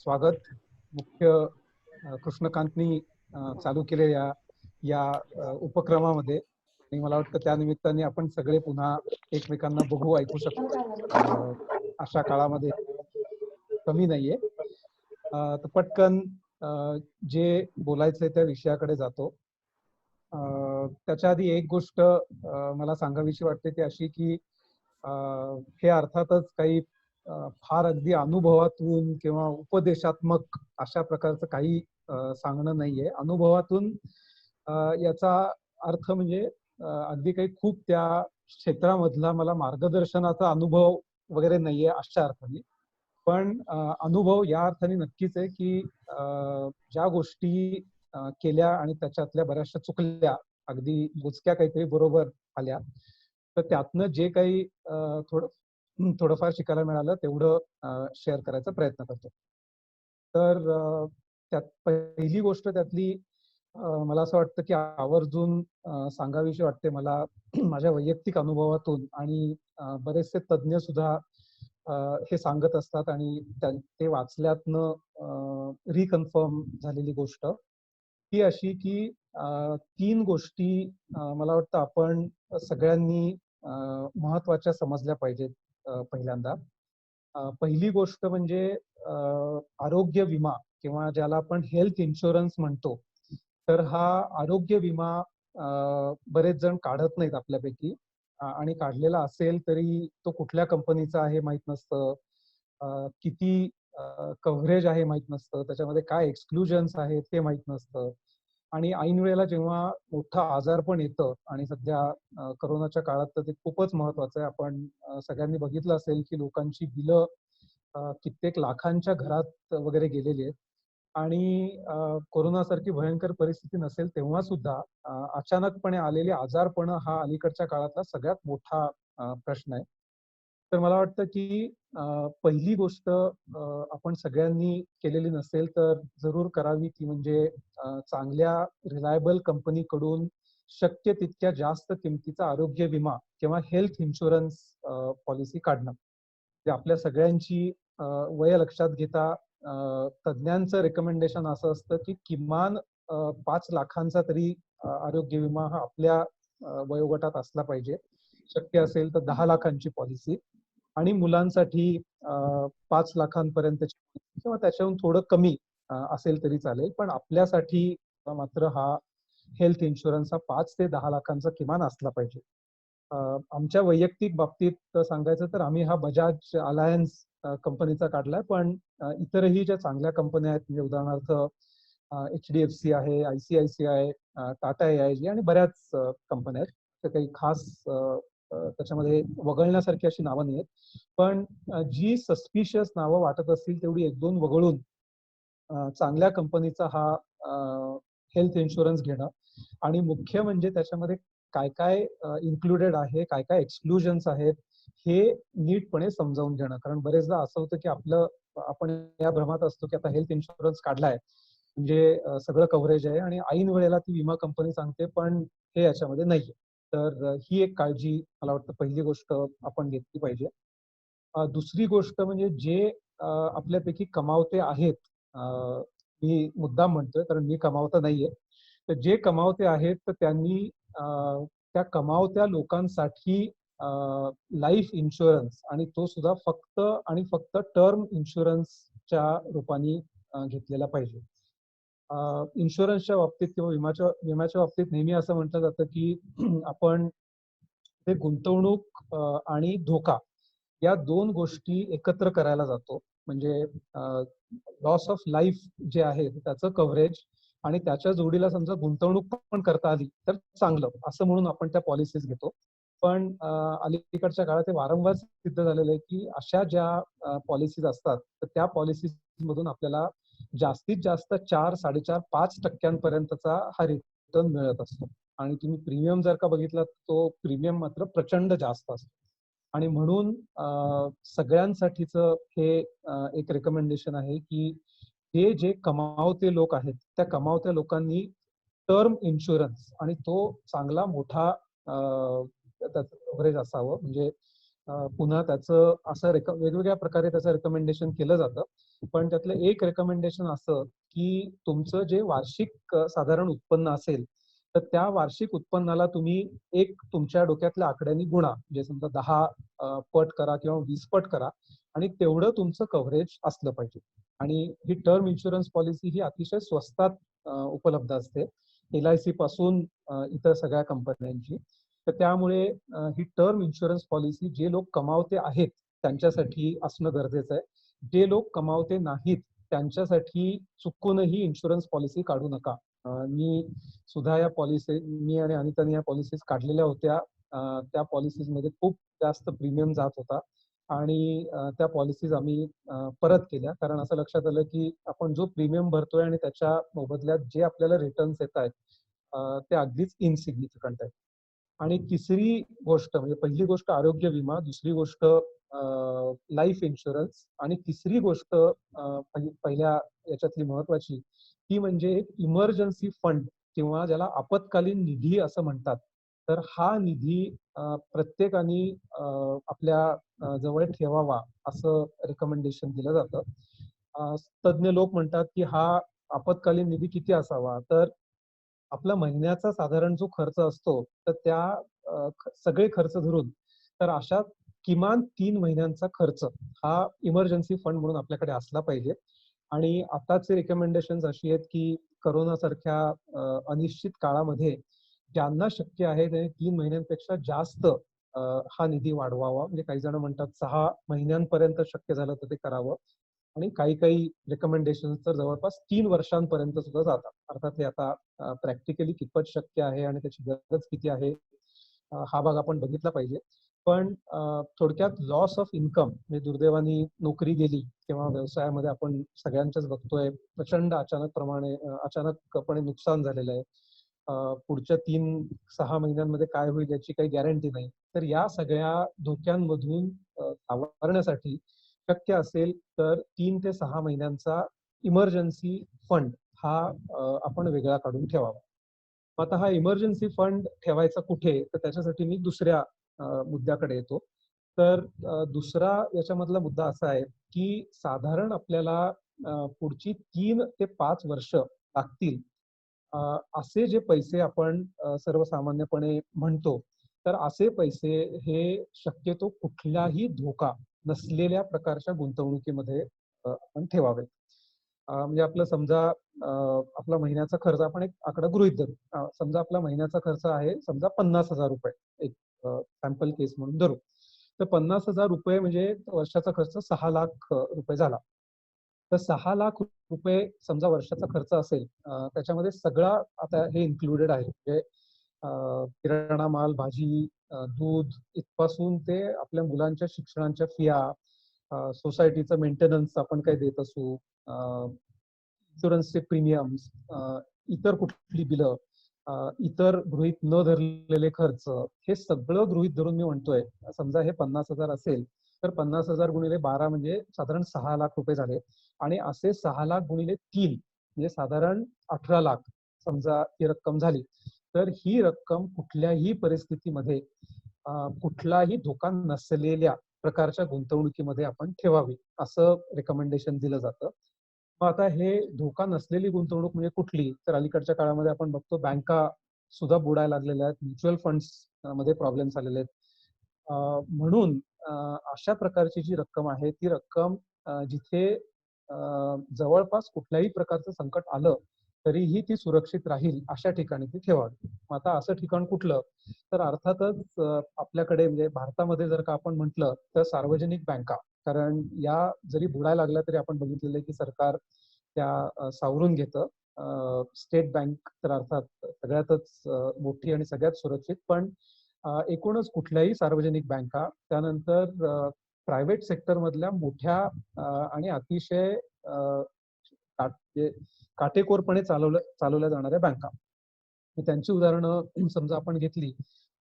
स्वागत. मुख्य कृष्णकांतनी चालू केलेल्या या उपक्रमामध्ये आणि मला वाटतं त्या निमित्ताने आपण सगळे पुन्हा एकमेकांना बघू ऐकू शकतो. अशा काळामध्ये कमी नाहीये. तर पटकन जे बोलायचंय त्या विषयाकडे जातो. त्याच्या आधी एक गोष्ट मला सांगावीशी वाटते ती अशी की हे अर्थातच काही फार अगदी अनुभवातून किंवा उपदेशात्मक अशा प्रकारचं काही सांगणं नाहीये. अनुभवातून याचा अर्थ म्हणजे अगदी काही खूप त्या क्षेत्रामधला मला मार्गदर्शनाचा अनुभव वगैरे नाहीये अशा अर्थाने. पण अनुभव या अर्थाने नक्कीच आहे की ज्या गोष्टी केल्या आणि त्याच्यातल्या बऱ्याचशा चुकल्या, अगदी मोजक्या काहीतरी बरोबर आल्या, तर त्यातनं जे काही थोडंफार शिकायला मिळालं तेवढं शेअर करायचा प्रयत्न करतो. तर त्यात पहिली गोष्ट त्यातली मला असं वाटतं की आवर्जून सांगावीशी वाटते मला माझ्या वैयक्तिक अनुभवातून. आणि बरेचसे तज्ज्ञ सुद्धा हे सांगत असतात आणि ते वाचल्यातनं रिकन्फर्म झालेली गोष्ट ही अशी की 3 गोष्टी मला वाटतं आपण सगळ्यांनी महत्त्वाच्या समजल्या पाहिजेत. पहिल्यांदा पहिली गोष्ट म्हणजे आरोग्य विमा किंवा ज्याला आपण हेल्थ इन्शुरन्स म्हणतो. तर हा आरोग्य विमा बरेच जण काढत नाहीत आपल्यापैकी. आणि काढलेला असेल तरी तो कुठल्या कंपनीचा आहे माहित नसतं. किती कव्हरेज आहे माहित नसतं. त्याच्यामध्ये काय एक्सक्लुजन्स आहेत ते माहित नसतं. आणि ऐन वेळेला जेव्हा मोठं आजारपण येतं आणि सध्या करोनाच्या काळात तर ते खूपच महत्वाचं आहे. आपण सगळ्यांनी बघितलं असेल की लोकांची बिलं कित्येक लाखांच्या घरात वगैरे गेलेली आहेत. आणि कोरोनासारखी भयंकर परिस्थिती नसेल तेव्हा सुद्धा अचानकपणे आलेले आजारपण हा अलीकडच्या काळातला सगळ्यात मोठा प्रश्न आहे. तर मला वाटतं की पहिली गोष्ट आपण सगळ्यांनी केलेली नसेल तर जरूर करावी ती म्हणजे चांगल्या रिलायबल कंपनीकडून शक्य तितक्या जास्त किमतीचा आरोग्य विमा किंवा हेल्थ इन्शुरन्स पॉलिसी काढणं. ते आपल्या सगळ्यांची वय लक्षात घेता तज्ज्ञांचं रेकमेंडेशन असं असतं की किमान 5 लाखांचा तरी आरोग्य विमा हा आपल्या वयोगटात असला पाहिजे. शक्य असेल तर 10 लाखांची पॉलिसी आणि मुलांसाठी 5 लाखांपर्यंतची किंवा त्याच्याहून थोडं कमी असेल तरी चालेल. पण आपल्यासाठी मात्र हा हेल्थ इन्शुरन्स हा 5 ते 10 लाखांचा किमान असला पाहिजे. आमच्या वैयक्तिक बाबतीत सांगायचं तर आम्ही हा बजाज अलायन्स कंपनीचा काढलाय. पण इतरही ज्या चांगल्या कंपन्या आहेत म्हणजे उदाहरणार्थ HDFC आहे, ICICI, टाटा AIG आणि बऱ्याच कंपन्या आहेत. तर काही खास त्याच्यामध्ये वगळण्यासारखी अशी नावं नाही आहेत. पण जी सस्पिशियस नावं वाटत असतील तेवढी 1-2 वगळून चांगल्या कंपनीचा हा हेल्थ इन्शुरन्स घेणं. आणि मुख्य म्हणजे त्याच्यामध्ये काय काय इन्क्लुडेड आहे, काय काय एक्सक्लुजन्स आहेत हे नीटपणे समजावून घेणं. कारण बरेचदा असं होतं की आपण या भ्रमात असतो की आता हेल्थ इन्शुरन्स काढलाय म्हणजे सगळं कव्हरेज आहे आणि ऐन वेळेला ती विमा कंपनी सांगते पण हे याच्यामध्ये नाहीये. तर ही एक काळजी मला वाटतं पहिली गोष्ट आपण घेतली पाहिजे. दुसरी गोष्ट म्हणजे जे आपल्यापैकी कमावते आहेत, मी मुद्दाम म्हणतोय कारण मी कमावता नाहीये. तर जे कमावते आहेत तर त्यांनी त्या कमावत्या लोकांसाठी लाईफ इन्शुरन्स आणि तो सुद्धा फक्त आणि फक्त टर्म इन्शुरन्सच्या रूपाने घेतलेला पाहिजे. इन्शुरन्सच्या बाबतीत किंवा विम्याच्या बाबतीत नेहमी असं म्हटलं जातं की आपण ते गुंतवणूक आणि धोका या 2 गोष्टी एकत्र करायला जातो. म्हणजे लॉस ऑफ लाईफ जे आहे त्याचं कव्हरेज आणि त्याच्या जोडीला समजा गुंतवणूक पण करता आली तर चांगलं असं म्हणून आपण त्या पॉलिसीज घेतो. पण अलीकडच्या काळात हे वारंवार सिद्ध झालेलं आहे की अशा ज्या पॉलिसीज असतात तर त्या पॉलिसीज मधून आपल्याला जास्तीत जास्त 4-4.5% हा रिटर्न मिळत असतो. आणि तुम्ही प्रीमियम जर का बघितला तो प्रीमियम मात्र प्रचंड जास्त असतो. आणि म्हणून सगळ्यांसाठीच हे एक रेकमेंडेशन आहे की हे जे कमावते लोक आहेत त्या कमावत्या लोकांनी टर्म इन्शुरन्स आणि तो चांगला मोठा त्याचं कव्हरेज असावं. म्हणजे पुन्हा त्याचं असं वेगवेगळ्या प्रकारे त्याचं रेकमेंडेशन केलं जातं. पण त्यातलं एक रेकमेंडेशन असं की तुमचं जे वार्षिक साधारण उत्पन्न असेल, तर त्या वार्षिक उत्पन्नाला तुम्ही एक तुमच्या डोक्यातल्या आकड्यांनी गुणा. म्हणजे समजा 10 पट करा किंवा 20 पट करा आणि तेवढं तुमचं कव्हरेज असलं पाहिजे. आणि ही टर्म इन्शुरन्स पॉलिसी ही अतिशय स्वस्तात उपलब्ध असते, LIC पासून इतर सगळ्या कंपन्यांची. तर त्यामुळे ही टर्म इन्शुरन्स पॉलिसी जे लोक कमावते आहेत त्यांच्यासाठी असणं गरजेचं आहे. जे लोक कमावते नाहीत त्यांच्यासाठी चुकूनही इन्शुरन्स पॉलिसी काढू नका. मी सुद्धा या पॉलिसी, मी आणि अनिताने या पॉलिसीज काढलेल्या होत्या. त्या पॉलिसीज मध्ये खूप जास्त प्रीमियम जात होता आणि त्या पॉलिसीज आम्ही परत केल्या. कारण असं लक्षात आलं की आपण जो प्रीमियम भरतोय आणि त्याच्या मोबदल्यात जे आपल्याला रिटर्न्स येत आहेत ते अगदीच इनसिग्निफिकंट आहेत. आणि तिसरी गोष्ट म्हणजे पहिली गोष्ट आरोग्य विमा, दुसरी गोष्ट लाईफ इन्शुरन्स आणि तिसरी गोष्ट पहिल्या याच्यातली महत्वाची ती म्हणजे एक इमर्जन्सी फंड किंवा ज्याला आपत्कालीन निधी असं म्हणतात. तर हा निधी प्रत्येकाने आपल्या जवळ ठेवावा असं रेकमेंडेशन दिलं जातं. तज्ज्ञ लोक म्हणतात की हा आपत्कालीन निधी किती असावा, तर आपला महिन्याचा साधारण जो खर्च असतो तर सगळे खर्च धरून तर अशा किमान 3 महिन्यांचा खर्च हा इमर्जन्सी फंड म्हणून आपल्याकडे असला पाहिजे. आणि आताचे रेकमेंडेशन्स अशी आहेत की करोना सारख्या अनिश्चित काळामध्ये ज्यांना शक्य आहे त्यांनी 3 महिन्यांपेक्षा जास्त हा निधी वाढवावा. म्हणजे काही जण म्हणतात 6 महिन्यांपर्यंत शक्य झालं तर ते करावं. आणि काही काही रेकमेंडेशन तर जवळपास 3 वर्षांपर्यंत सुद्धा जातात. अर्थात हे आता प्रॅक्टिकली कितपत शक्य आहे आणि त्याची गरज किती आहे हा भाग आपण बघितला पाहिजे. पण थोडक्यात लॉस ऑफ इन्कम म्हणजे दुर्दैवाने नोकरी गेली किंवा व्यवसायामध्ये आपण सगळ्यांच्याच बघतोय प्रचंड अचानकपणे नुकसान झालेलं आहे. पुढच्या 3-6 महिन्यांमध्ये काय होईल याची काही गॅरंटी नाही. तर या सगळ्या धोक्यांमधून सावरण्यासाठी शक्य असेल तर 3 ते 6 महिन्यांचा इमर्जन्सी फंड हा आपण वेगळा काढून ठेवावा. आता हा इमर्जन्सी फंड ठेवायचा कुठे, तर त्याच्यासाठी मी दुसऱ्या मुद्द्याकडे येतो. तर दुसरा याच्यामधला मुद्दा असा आहे की साधारण आपल्याला पुढची 3 ते 5 वर्ष लागतील असे जे पैसे आपण सर्वसामान्यपणे म्हणतो, तर असे पैसे हे शक्यतो कुठलाही धोका नसलेल्या प्रकारच्या गुंतवणुकीमध्ये आपण ठेवावेत. म्हणजे आपलं समजा आपला महिन्याचा खर्च आपण एक आकडा गृहीत धरू. समजा आपला महिन्याचा खर्च आहे समजा ₹50,000 एक सॅम्पल केस म्हणून धरू. तर ₹50,000 म्हणजे वर्षाचा खर्च ₹6,00,000 झाला. तर ₹6,00,000 समजा वर्षाचा खर्च असेल त्याच्यामध्ये सगळा आता हे इन्क्लुडेड आहे. म्हणजे किराणा माल, भाजी, दूध इथपासून ते आपल्या मुलांच्या शिक्षणाच्या फिया, सोसायटीचं मेंटेनन्स आपण काही देत असू, इन्शुरन्सचे प्रीमियम्स, इतर कुठली बिलं, इतर गृहीत न धरलेले खर्च, हे सगळं गृहीत धरून मी म्हणतोय समजा हे 50,000 असेल तर 50,000 गुणिले 12 म्हणजे साधारण ₹6,00,000 झाले. आणि असे 6,00,000 गुणिले 3 म्हणजे साधारण 18,00,000 समजा ही रक्कम झाली. तर ही रक्कम कुठल्याही परिस्थितीमध्ये कुठलाही धोका नसलेल्या प्रकारच्या गुंतवणुकीमध्ये आपण ठेवावी असं रेकमेंडेशन दिलं जातं. मग आता हे धोका नसलेली गुंतवणूक म्हणजे कुठली, तर अलीकडच्या काळामध्ये आपण बघतो बँका सुद्धा बुडायला लागलेल्या आहेत, म्युच्युअल फंड्स मध्ये प्रॉब्लेम्स आलेले आहेत. म्हणून अशा प्रकारची जी रक्कम आहे ती रक्कम जिथे जवळपास कुठल्याही प्रकारचं संकट आलं तरीही ती सुरक्षित राहील अशा ठिकाणी ती ठेवावी. मग आता असं ठिकाण कुठलं, तर अर्थातच आपल्याकडे म्हणजे भारतामध्ये जर का आपण म्हटलं तर सार्वजनिक बँका. कारण या जरी बुडायला लागल्या तरी आपण बघितलेलं आहे की सरकार त्या सावरून घेतं. स्टेट बँक तर अर्थात सगळ्यातच मोठी आणि सगळ्यात सुरक्षित. पण एकूणच कुठल्याही सार्वजनिक बँका, त्यानंतर प्रायव्हेट सेक्टर मधल्या मोठ्या आणि अतिशय काटेकोरपणे चालवल्या जाणाऱ्या बँका. त्यांची उदाहरणं समजा आपण घेतली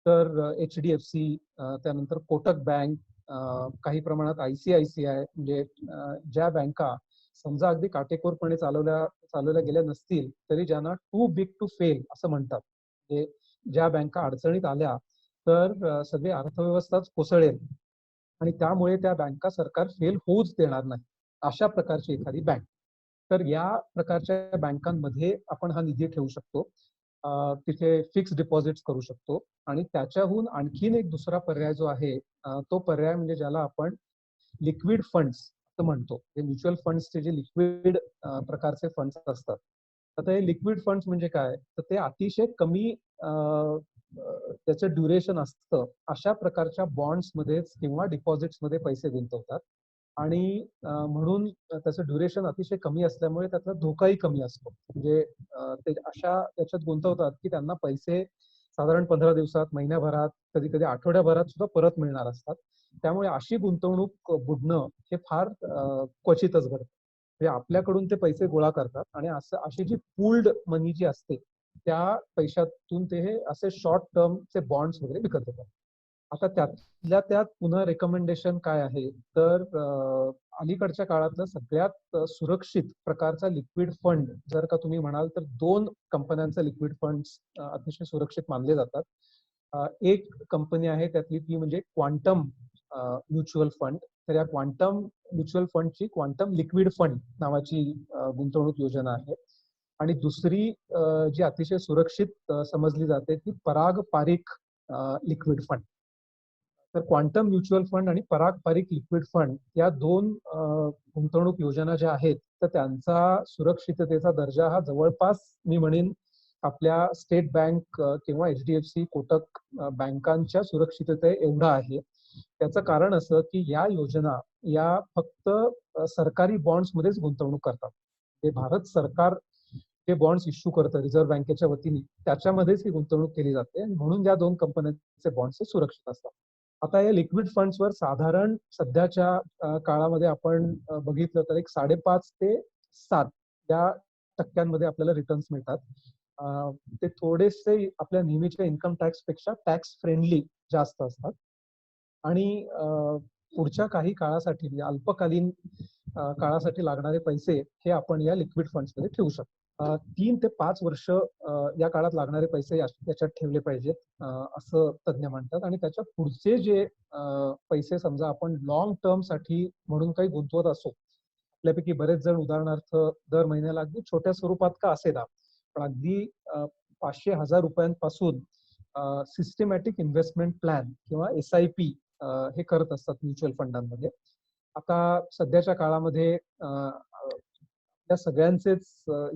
तर HDFC, त्यानंतर कोटक बँक, काही प्रमाणात ICICI, म्हणजे ज्या बँका समजा अगदी काटेकोरपणे चालवल्या गेल्या नसतील तरी ज्यांना टू बिग टू फेल असं म्हणतात. म्हणजे ज्या बँका अडचणीत आल्या तर सगळी अर्थव्यवस्थाच कोसळेल आणि त्यामुळे त्या बँका सरकार फेल होऊच देणार नाही. अशा प्रकारची एखादी बँक. तर या प्रकारच्या बँकांमध्ये आपण हा निधी ठेवू शकतो. तिथे फिक्स डिपॉझिट्स करू शकतो आणि त्याच्याहून आणखीन एक दुसरा पर्याय जो आहे, तो पर्याय म्हणजे ज्याला आपण लिक्विड फंड्स असं म्हणतो. हे म्युच्युअल फंड्सचे जे लिक्विड प्रकारचे फंड्स असतात. आता हे लिक्विड फंड्स म्हणजे काय? तर ते अतिशय कमी त्याचं ड्युरेशन असतं. अशा प्रकारच्या बॉन्ड्समध्ये किंवा डिपॉझिट्समध्ये पैसे गुंतवतात आणि म्हणून त्याचं ड्युरेशन अतिशय कमी असल्यामुळे त्याचा धोकाही कमी असतो. म्हणजे ते अशा त्याच्यात गुंतवतात की त्यांना पैसे साधारण 15 दिवसात, महिन्याभरात, कधी-कधी आठवड्याभरात सुद्धा परत मिळणार असतात. त्यामुळे अशी गुंतवणूक बुडणं हे फार क्वचितच घडतं. म्हणजे आपल्याकडून ते पैसे गोळा करतात आणि अशी जी पूल्ड मनी जी असते, त्या पैशातून ते हे असे शॉर्ट टर्मचे बॉन्ड्स वगैरे विकत घेतात. आता त्यातल्या त्यात पुन्हा रेकमेंडेशन काय आहे, तर अलीकडच्या काळातलं सगळ्यात सुरक्षित प्रकारचा लिक्विड फंड जर का तुम्ही म्हणाल, तर 2 कंपन्यांचे लिक्विड फंड्स अतिशय सुरक्षित मानले जातात. एक कंपनी आहे त्यातली ती म्हणजे क्वांटम म्युच्युअल फंड. तर या क्वांटम म्युच्युअल फंडची क्वांटम लिक्विड फंड नावाची गुंतवणूक योजना आहे. आणि दुसरी जी अतिशय सुरक्षित समजली जाते ती पराग पारिख लिक्विड फंड. तर क्वांटम म्युच्युअल फंड आणि पराग पारिख लिक्विड फंड या 2 गुंतवणूक योजना ज्या आहेत, तर त्यांचा सुरक्षिततेचा दर्जा हा जवळपास मी म्हणेन आपल्या स्टेट बँक किंवा HDFC, कोटक बँकांच्या सुरक्षितते एवढा आहे. त्याचं कारण असं की या योजना या फक्त सरकारी बॉन्ड्समध्येच गुंतवणूक करतात. हे भारत सरकार जे बॉन्ड्स इश्यू करतं रिझर्व्ह बँकेच्या वतीने, त्याच्यामध्येच ही गुंतवणूक केली जाते आणि म्हणून या 2 कंपन्यांचे बॉन्ड्स हे सुरक्षित असतात. आता या लिक्विड फंड्सवर साधारण सध्याच्या काळामध्ये आपण बघितलं तर एक 5.5 ते 7 या टक्क्यांमध्ये आपल्याला रिटर्न्स मिळतात. ते थोडेसे आपल्या नेहमीच्या इन्कम टॅक्सपेक्षा टॅक्स फ्रेंडली जास्त असतात आणि पुढच्या काही काळासाठी म्हणजे अल्पकालीन काळासाठी लागणारे पैसे हे आपण या लिक्विड फंड्समध्ये ठेवू शकतो. 3 ते 5 वर्ष या काळात लागणारे पैसे याच्यात ठेवले पाहिजेत, असं तज्ञ म्हणतात आणि त्याच्या पुढचे जे पैसे समजा आपण लॉंग टर्म साठी म्हणून काही गुंतवत असो, आपल्यापैकी बरेच जण उदाहरणार्थ दर महिन्याला अगदी छोट्या स्वरूपात का असेना, पण अगदी 500,000 रुपयांपासून सिस्टमॅटिक इन्व्हेस्टमेंट प्लॅन किंवा SIP हे करत असतात म्युच्युअल फंडांमध्ये. आता सध्याच्या काळामध्ये त्या सगळ्यांचेच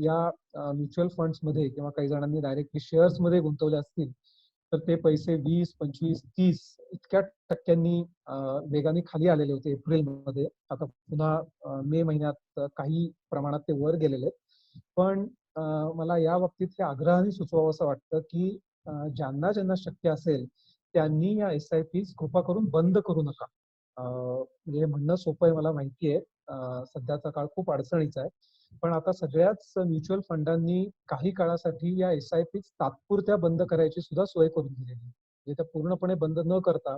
या म्युच्युअल फंड्समध्ये किंवा काही जणांनी डायरेक्टली शेअर्समध्ये गुंतवले असतील, तर ते पैसे 20, 25, 30 इतक्या टक्क्यांनी वेगाने खाली आलेले होते एप्रिलमध्ये. आता पुन्हा मे महिन्यात काही प्रमाणात ते वर गेलेले आहेत. पण मला या बाबतीत हे आग्रहाने सुचवावंसं वाटतं की ज्यांना ज्यांना शक्य असेल त्यांनी या SIPs कृपा करून बंद करू नका. म्हणजे म्हणणं सोपं आहे मला माहिती आहे. सध्याचा काळ खूप अडचणीचा आहे. पण आता सगळ्याच म्युच्युअल फंडांनी काही काळासाठी या SIPs तात्पुरत्या बंद करायची सुद्धा सोय करून दिलेली आहे. म्हणजे त्या पूर्णपणे बंद न करता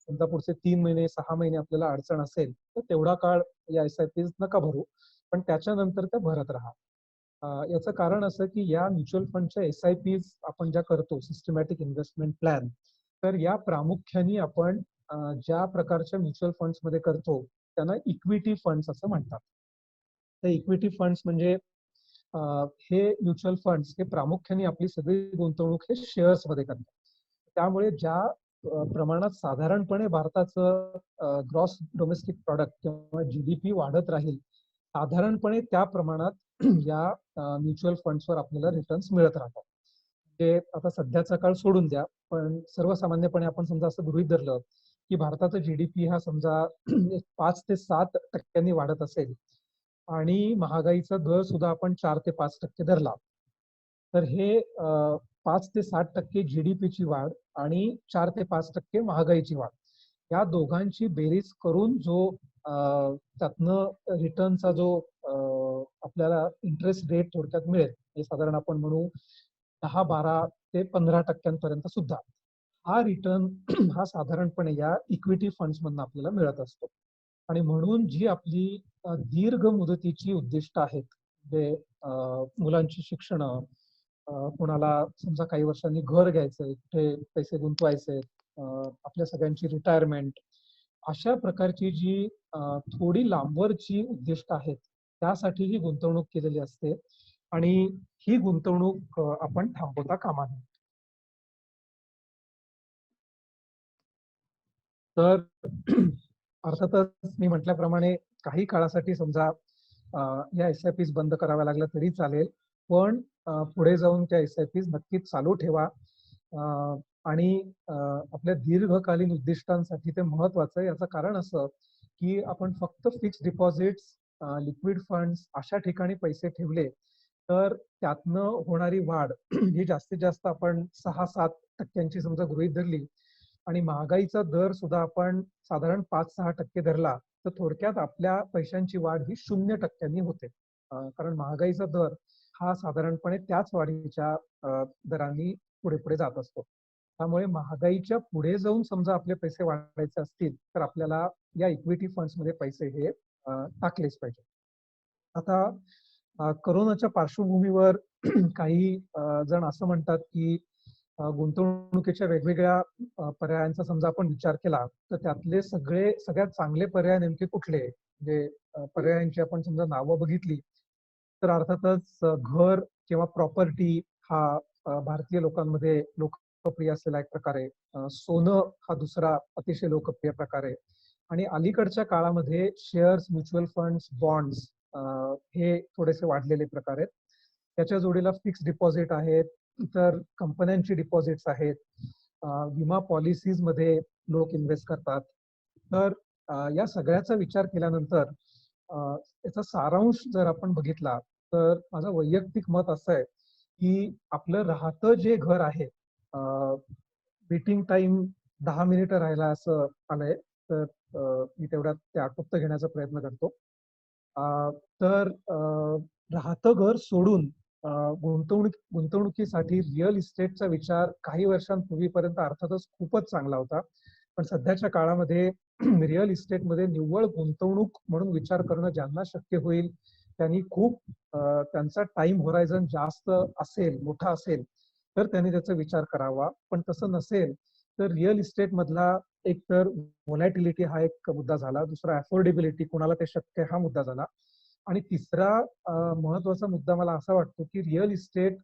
समजा पुढचे 3 महिने, 6 महिने आपल्याला अडचण असेल, तर तेवढा काळ या SIPs नका भरू. पण त्याच्यानंतर त्या भरत राहा. याचं कारण असं की या म्युच्युअल फंडच्या SIPs आपण ज्या करतो सिस्टमॅटिक इन्व्हेस्टमेंट प्लॅन, तर या प्रामुख्याने आपण ज्या प्रकारच्या म्युच्युअल फंड्समध्ये करतो त्यांना इक्विटी फंड्स असं म्हणतात. तर इक्विटी फंड्स म्हणजे हे म्युच्युअल फंड्स हे प्रामुख्याने आपली सगळी गुंतवणूक हे शेअर्समध्ये करतात. त्यामुळे ज्या प्रमाणात साधारणपणे भारताचं ग्रॉस डोमेस्टिक प्रोडक्ट किंवा GDP वाढत राहील, साधारणपणे त्या प्रमाणात या म्युच्युअल फंड्सवर आपल्याला रिटर्न्स मिळत राहतात. ते आता सध्याचा काळ सोडून द्या, पण सर्वसामान्यपणे आपण समजा असं गृहीत धरलं की भारताचा GDP हा समजा 5 ते 7 टक्क्यांनी वाढत असेल आणि महागाईचा दर सुद्धा आपण 4 ते 5% धरला, तर हे 5 ते 7% GDPची वाढ आणि 4 ते 5% महागाईची वाढ या दोघांची बेरीज करून जो त्यातनं रिटर्नचा जो आपल्याला इंटरेस्ट रेट थोडक्यात मिळेल, हे साधारण आपण म्हणू 10, 12 ते 15% सुद्धा हा रिटर्न हा साधारणपणे या इक्विटी फंड्स मधून आपल्याला मिळत असतो. आणि म्हणून जी आपली दीर्घ मुदतीची उद्दिष्ट आहेत, म्हणजे मुलांची शिक्षण, कोणाला समजा काही वर्षांनी घर घ्यायचंय, कुठे पैसे गुंतवायचे, आपल्या सगळ्यांची रिटायरमेंट अशा प्रकारची जी थोडी लांबवरची उद्दिष्ट आहेत, त्यासाठी ही गुंतवणूक केलेली असते आणि ही गुंतवणूक आपण थांबवता कामा नये. तर अर्थातच मी म्हटल्याप्रमाणे काही काळासाठी समजा या एस-आय-पीज बंद कराव्या लागल्या तरी चालेल. पण पुढे जाऊन त्या एस-आय-पीज नक्कीच चालू ठेवा. अ, आणि आपल्या दीर्घकालीन उद्दिष्टांसाठी ते महत्वाचं आहे. याचं कारण असं, की आपण फक्त फिक्स्ड डिपॉझिट्स, लिक्विड फंड्स अशा ठिकाणी पैसे ठेवले, तर त्यातनं होणारी वाढ ही जास्तीत जास्त आपण 6-7% समजा गृहीत धरली आणि महागाईचा दर सुद्धा आपण साधारण 5-6% धरला, तर थोडक्यात आपल्या पैशांची वाढ ही 0% होते. कारण महागाईचा दर हा साधारणपणे त्याच वाढीच्या दरांनी पुढे-पुढे जात असतो. त्यामुळे महागाईच्या पुढे जाऊन समजा आपले पैसे वाढवायचे असतील, तर आपल्याला या इक्विटी फंड्समध्ये पैसे हे टाकलेच पाहिजे. आता कोरोनाच्या पार्श्वभूमीवर काही जण असं म्हणतात, की गुंतवणुकीच्या वेगवेगळ्या पर्यायांचा समजा आपण विचार केला, तर त्यातले सगळ्यात चांगले पर्याय नेमके कुठले? म्हणजे पर्यायांची आपण समजा नावं बघितली, तर अर्थातच घर किंवा प्रॉपर्टी हा भारतीय लोकांमध्ये लोकप्रिय असलेला एक प्रकार आहे. सोनं हा दुसरा अतिशय लोकप्रिय प्रकार आहे. आणि अलीकडच्या काळामध्ये शेअर्स, म्युच्युअल फंड्स, बॉन्ड्स हे थोडेसे वाढलेले प्रकार आहेत. त्याच्या जोडीला फिक्स्ड डिपॉझिट आहेत, इतर कंपन्यांची डिपॉझिट्स आहेत, विमा पॉलिसीजमध्ये लोक इन्व्हेस्ट करतात. तर या सगळ्याचा विचार केल्यानंतर याचा सारांश जर आपण बघितला, तर माझं वैयक्तिक मत असं आहे, की आपलं राहतं जे घर आहे, मीटिंग टाइम 10 मिनिटं राहिला असं आलंय, तर मी तेवढ्यात ते आटोपतं घेण्याचा प्रयत्न करतो. अ, तर राहतं घर सोडून अ, गुंतवणुकीसाठी रिअल इस्टेटचा विचार काही वर्षांपूर्वीपर्यंत अर्थातच खूपच चांगला होता. पण सध्याच्या काळामध्ये रिअल इस्टेटमध्ये निव्वळ गुंतवणूक म्हणून विचार करणं ज्यांना शक्य होईल, त्यांनी खूप त्यांचा टाईम होरायझन जास्त असेल, मोठा असेल, तर त्यांनी त्याचा विचार करावा. पण तसं नसेल, तर रिअल इस्टेटमधला एक तर व्होलॅटिलिटी हा एक मुद्दा झाला. दुसरा अफोर्डेबिलिटी, कोणाला ते शक्य आहे हा मुद्दा झाला. आणि तिसरा महत्वाचा मुद्दा मला असा वाटतो, की रिअल इस्टेट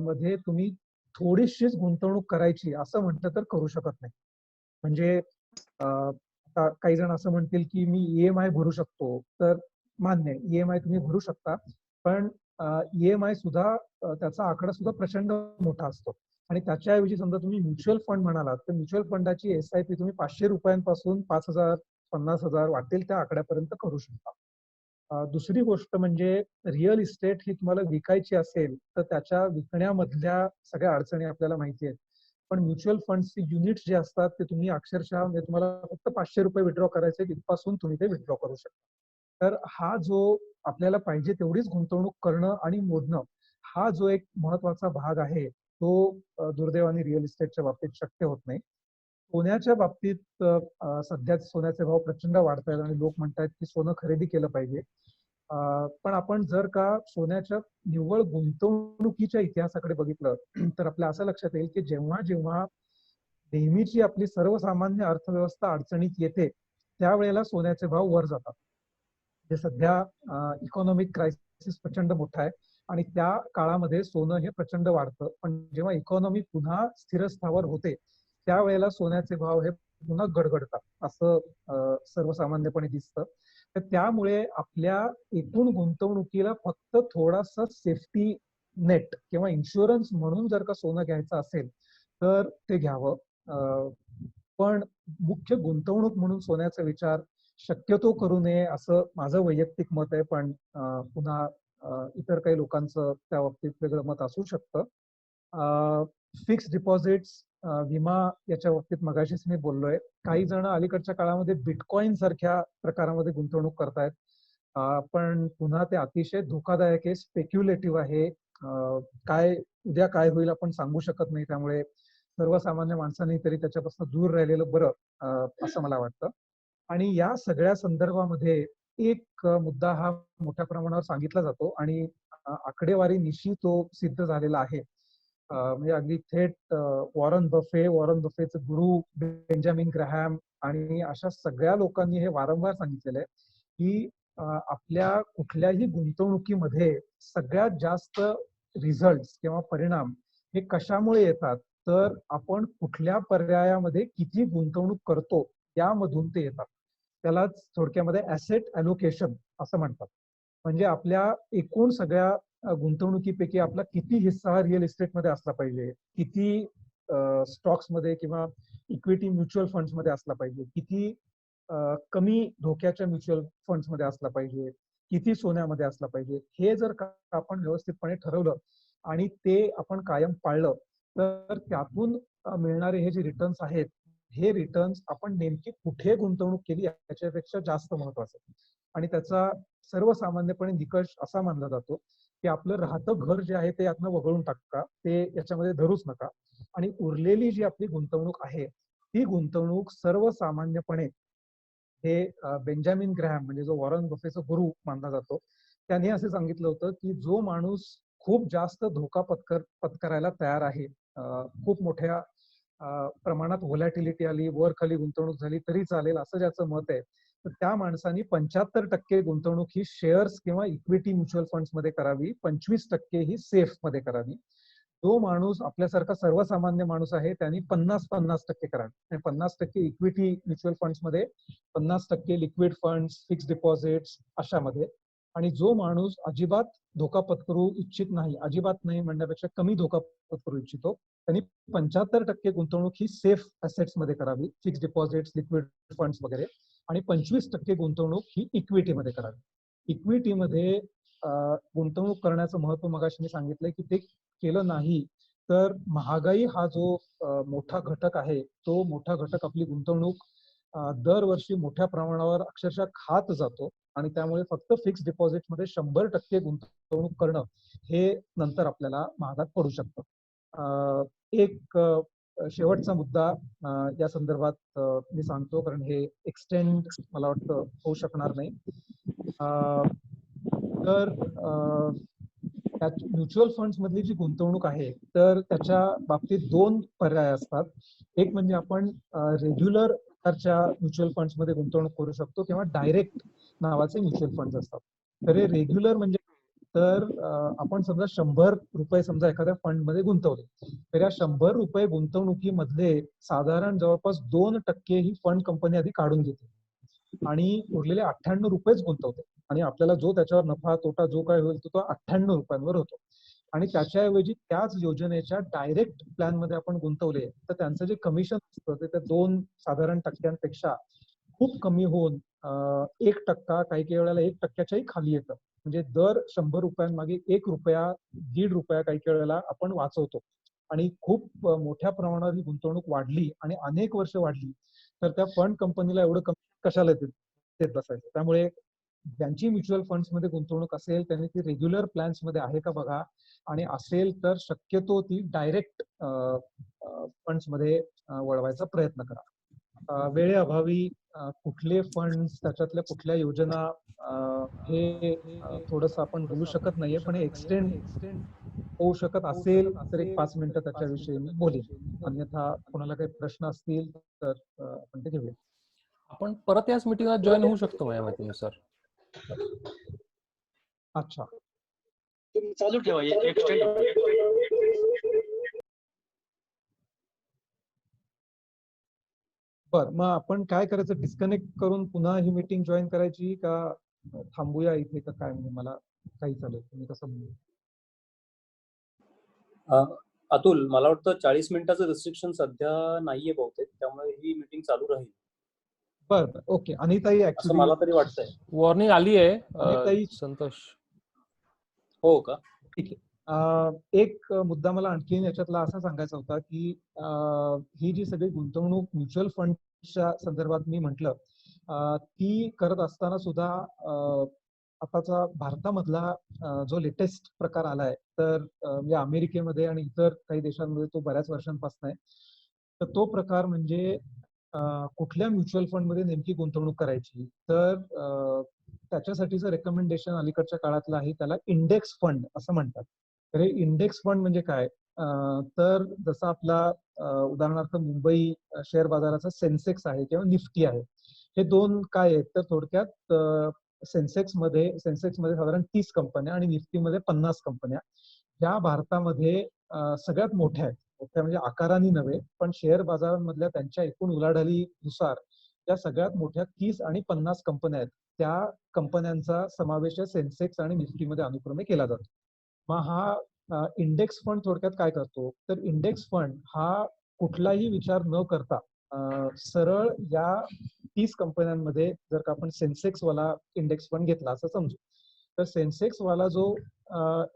मध्ये तुम्ही थोडीशीच गुंतवणूक करायची असं म्हटलं तर करू शकत नाही. म्हणजे आता काही जण असं म्हणतील, की मी ई-एम-आय भरू शकतो. तर मान्य आहे, ई-एम-आय तुम्ही भरू शकता. पण ई-एम-आय सुद्धा त्याचा आकडा सुद्धा प्रचंड मोठा असतो. आणि त्याच्याऐवजी समजा तुम्ही म्युच्युअल फंड म्हणालात, तर म्युच्युअल फंडाची एस-आय-पी तुम्ही ₹500 पासून 5,000, 50,000 वाटेल त्या आकड्यापर्यंत करू शकता. दुसरी गोष्ट म्हणजे रिअल इस्टेट ही तुम्हाला विकायची असेल, तर त्याच्या विकण्यामधल्या सगळ्या अडचणी आपल्याला माहिती आहेत. पण म्युच्युअल फंड्सचे युनिट्स जे असतात, ते तुम्ही अक्षरशः म्हणजे तुम्हाला फक्त ₹500 विथड्रॉ करायचे तिथपासून तुम्ही ते विथड्रॉ करू शकता. तर हा जो आपल्याला पाहिजे तेवढीच गुंतवणूक करणं आणि मोडणं, हा जो एक महत्वाचा भाग आहे, तो दुर्दैवाने रिअल इस्टेटच्या बाबतीत शक्य होत नाही. सोन्याच्या बाबतीत सध्या सोन्याचे भाव प्रचंड वाढत आहेत आणि लोक म्हणतात की सोनं खरेदी केलं पाहिजे. पण आपण जर का सोन्याच्या निव्वळ गुंतवणुकीच्या इतिहासाकडे बघितलं, तर आपल्या असं लक्षात येईल की जेव्हा जेव्हा नेहमीची आपली सर्वसामान्य अर्थव्यवस्था अडचणीत येते, त्यावेळेला सोन्याचे भाव वर जातात. जे सध्या इकॉनॉमिक क्रायसिस प्रचंड मोठा आहे आणि त्या काळामध्ये सोनं हे प्रचंड वाढतं. पण जेव्हा इकॉनॉमी पुन्हा स्थिरस्थावर होते, त्यावेळेला सोन्याचे भाव हे पुन्हा गडगडतात, असं सर्वसामान्यपणे दिसतं. तर त्यामुळे आपल्या एकूण गुंतवणुकीला फक्त थोडासा सेफ्टी नेट किंवा इन्शुरन्स म्हणून जर का सोनं घ्यायचं असेल, तर ते घ्यावं. पण मुख्य गुंतवणूक म्हणून सोन्याचा विचार शक्यतो करू नये असं माझं वैयक्तिक मत आहे. पण पुन्हा इतर काही लोकांचं त्या बाबतीत वेगळं मत असू शकतं. फिक्स्ड डिपॉझिट्स, विमा याच्या बाबतीत मगाशीच मी बोललोय. काही जण अलीकडच्या काळामध्ये बिटकॉइन सारख्या प्रकारामध्ये गुंतवणूक करतायत. पण पुन्हा ते अतिशय धोकादायक आहे, स्पेक्युलेटिव्ह आहे. उद्या काय होईल आपण सांगू शकत नाही. त्यामुळे सर्वसामान्य माणसांनी तरी त्याच्यापासून दूर राहिलेलं बरं, असं मला वाटतं. आणि या सगळ्या संदर्भामध्ये एक मुद्दा हा मोठ्या प्रमाणावर सांगितला जातो आणि आकडेवारीनिशी तो सिद्ध झालेला आहे. म्हणजे अगदी थेट वॉरन बफेचे गुरु बेंजामिन ग्रॅहम आणि अशा सगळ्या लोकांनी हे वारंवार सांगितलेलं आहे की आपल्या कुठल्याही गुंतवणुकीमध्ये सगळ्यात जास्त रिझल्ट किंवा परिणाम हे कशामुळे येतात, तर आपण कुठल्या पर्यायामध्ये किती गुंतवणूक करतो त्यामधून ते येतात. त्यालाच थोडक्यामध्ये ऍसेट अलोकेशन असं म्हणतात. म्हणजे आपल्या एकूण सगळ्या गुंतवणुकीपैकी आपला किती हिस्सा हा रिअल इस्टेटमध्ये असला पाहिजे, किती स्टॉक्समध्ये किंवा इक्विटी म्युच्युअल फंड्समध्ये असला पाहिजे, किती कमी धोक्याच्या म्युच्युअल फंड्समध्ये असला पाहिजे, किती सोन्यामध्ये असला पाहिजे. हे जर का आपण व्यवस्थितपणे ठरवलं आणि ते आपण कायम पाळलं, तर त्यातून मिळणारे हे जे रिटर्न्स आहेत, हे रिटर्न्स आपण नेमकी कुठे गुंतवणूक केली याच्यापेक्षा जास्त महत्वाचं. आणि त्याचा सर्वसामान्यपणे निकष असा मानला जातो की आपलं राहतं घर जे आहे ते यातनं वगळून टाका, ते याच्यामध्ये धरूच नका, आणि उरलेली जी आपली गुंतवणूक आहे ती गुंतवणूक सर्वसामान्यपणे हे बेंजामिन ग्रॅहम म्हणजे जो वॉरन बफेचा गुरु मानला जातो, त्यांनी असे सांगितलं होतं की जो माणूस खूप जास्त धोका पत्करायला तयार आहे, खूप मोठ्या प्रमाणात व्होलॅटिलिटी आली, वर खाली गुंतवणूक झाली तरी चालेल असं ज्याचं मत आहे, तर त्या माणसांनी 75% गुंतवणूक ही शेअर्स किंवा इक्विटी म्युच्युअल फंड्स मध्ये करावी, 25% ही सेफ मध्ये करावी. जो माणूस आपल्यासारखा सर्वसामान्य माणूस आहे त्यांनी 50-50% करावी. 50% इक्विटी म्युच्युअल फंड्स मध्ये, 50% लिक्विड फंड्स, फिक्स डिपॉझिट्स अशामध्ये. आणि जो माणूस अजिबात धोका पत्करू इच्छित नाही, अजिबात नाही म्हणण्यापेक्षा कमी धोका पत्करू इच्छितो, त्यांनी 75% गुंतवणूक ही सेफ असेट्स मध्ये करावी, फिक्स डिपॉझिट्स, लिक्विड फंड्स वगैरे, आणि 25% गुंतवणूक ही इक्विटी मध्ये करावी. इक्विटीमध्ये गुंतवणूक करण्याचं महत्व मगाशी मी सांगितलंय की ते केलं नाही तर महागाई हा जो मोठा घटक आहे, तो मोठा घटक आपली गुंतवणूक दरवर्षी मोठ्या प्रमाणावर अक्षरशः खात जातो, आणि त्यामुळे फक्त फिक्स डिपॉझिट मध्ये 100% गुंतवणूक करणं हे नंतर आपल्याला महागात पडू शकतं. एक शेवटचा मुद्दा या संदर्भात मी सांगतो, कारण हे एक्सटेंड मला वाटतं होऊ शकणार नाही. तर म्युच्युअल फंड्स मधली जी गुंतवणूक आहे, तर त्याच्या बाबतीत दोन पर्याय असतात. एक म्हणजे आपण रेग्युलर प्रकारच्या म्युच्युअल फंड्स मध्ये गुंतवणूक करू शकतो, किंवा डायरेक्ट नावाचे म्युच्युअल फंड्स असतात. तर हे रेग्युलर म्हणजे तर आपण समजा 100 रुपये समजा एखाद्या फंड मध्ये गुंतवले, तर या 100 रुपये गुंतवणुकीमधले साधारण जवळपास 2% ही फंड कंपनी आधी काढून घेते आणि उरलेले 98 रुपयेच गुंतवते, आणि आपल्याला जो त्याच्यावर नफा तोटा जो काय होईल तो 98 रुपयांवर होतो. आणि त्याच्याऐवजी त्याच योजनेच्या डायरेक्ट प्लॅन मध्ये आपण गुंतवले तर त्यांचं जे कमिशन असतं ते त्या 2% खूप कमी होऊन 1%, काही काही वेळेला 1%च्याही खाली येतं. म्हणजे दर 100 रुपयांमागे 1 रुपया, 1.5 रुपया काही काही वेळेला आपण वाचवतो. आणि खूप मोठ्या प्रमाणावर ही गुंतवणूक वाढली आणि अनेक वर्ष वाढली तर त्या फंड कंपनीला एवढं कमी कशाला देत बसायचं. त्यामुळे ज्यांची म्युच्युअल फंड्स मध्ये गुंतवणूक असेल त्यांनी ती रेग्युलर प्लॅन्स मध्ये आहे का बघा, आणि असेल तर शक्यतो ती डायरेक्ट फंड्स मध्ये वळवायचा प्रयत्न करा. वेळेअभावी कुठले फंड्स, त्याच्यातल्या कुठल्या योजना हे थोडंसं आपण बोलू शकत नाहीये, पण हे एक्सटेंड होऊ शकत असेल तर एक 5 मिनिटं त्याच्याविषयी मी बोलेन. अन्यथा कोणाला काही प्रश्न असतील तर आपण ते घेऊया. आपण परत याच मीटिंगला जॉईन होऊ शकतो माझ्या माहितीनुसार. अच्छा, चालू ठेवा, एक्सटेंड. बर, मग आपण काय करायचं, डिस्कनेक्ट करून पुन्हा ही मीटिंग जॉईन करायची का थांबूया इथे का काय? म्हणजे मला काही चालेल, तुम्ही कसं म्हणू. अतुल, मला वाटतं 40 मिनिटाचं रिस्ट्रिक्शन सध्या नाहीये बहुतेक, त्यामुळे ही मीटिंग चालू राहील. बर, ओके. अनिताई असं ऍक्च्युली मला तरी वाटतंय. वॉर्निंग आली आहे अनिताई, संतोष. हो का? ठीक आहे. एक मुद्दा मला आणखी याच्यातला असा सांगायचा होता की ही जी सगळी गुंतवणूक म्युच्युअल फंडच्या संदर्भात मी म्हटलं, ती करत असताना सुद्धा आताचा भारतामधला जो लेटेस्ट प्रकार आलाय, तर म्हणजे अमेरिकेमध्ये आणि इतर काही देशांमध्ये तो बऱ्याच वर्षांपासून आहे. तर तो प्रकार म्हणजे कुठल्या म्युच्युअल फंड मध्ये नेमकी गुंतवणूक करायची, तर त्याच्यासाठीचं रेकमेंडेशन अलीकडच्या काळातलं आहे, त्याला इंडेक्स फंड असं म्हणतात. तर हे इंडेक्स फंड म्हणजे काय, तर जसा आपला उदाहरणार्थ मुंबई शेअर बाजाराचा सेन्सेक्स आहे किंवा निफ्टी आहे. हे दोन काय आहेत तर थोडक्यात सेन्सेक्समध्ये साधारण 30 कंपन्या आणि निफ्टीमध्ये 50 कंपन्या या भारतामध्ये सगळ्यात मोठ्या आहेत. मोठ्या म्हणजे आकाराने नव्हे, पण शेअर बाजारांमधल्या त्यांच्या एकूण उलाढालीनुसार या सगळ्यात मोठ्या 30 आणि 50 कंपन्या आहेत. त्या कंपन्यांचा समावेश सेन्सेक्स आणि निफ्टीमध्ये अनुक्रमे केला जातो. मग हा इंडेक्स फंड थोडक्यात काय करतो तर इंडेक्स फंड हा कुठलाही विचार न करता सरळ या 30 कंपन्यांमध्ये जर का आपण सेन्सेक्स वाला इंडेक्स फंड घेतला असं समजू, तर सेन्सेक्स वाला जो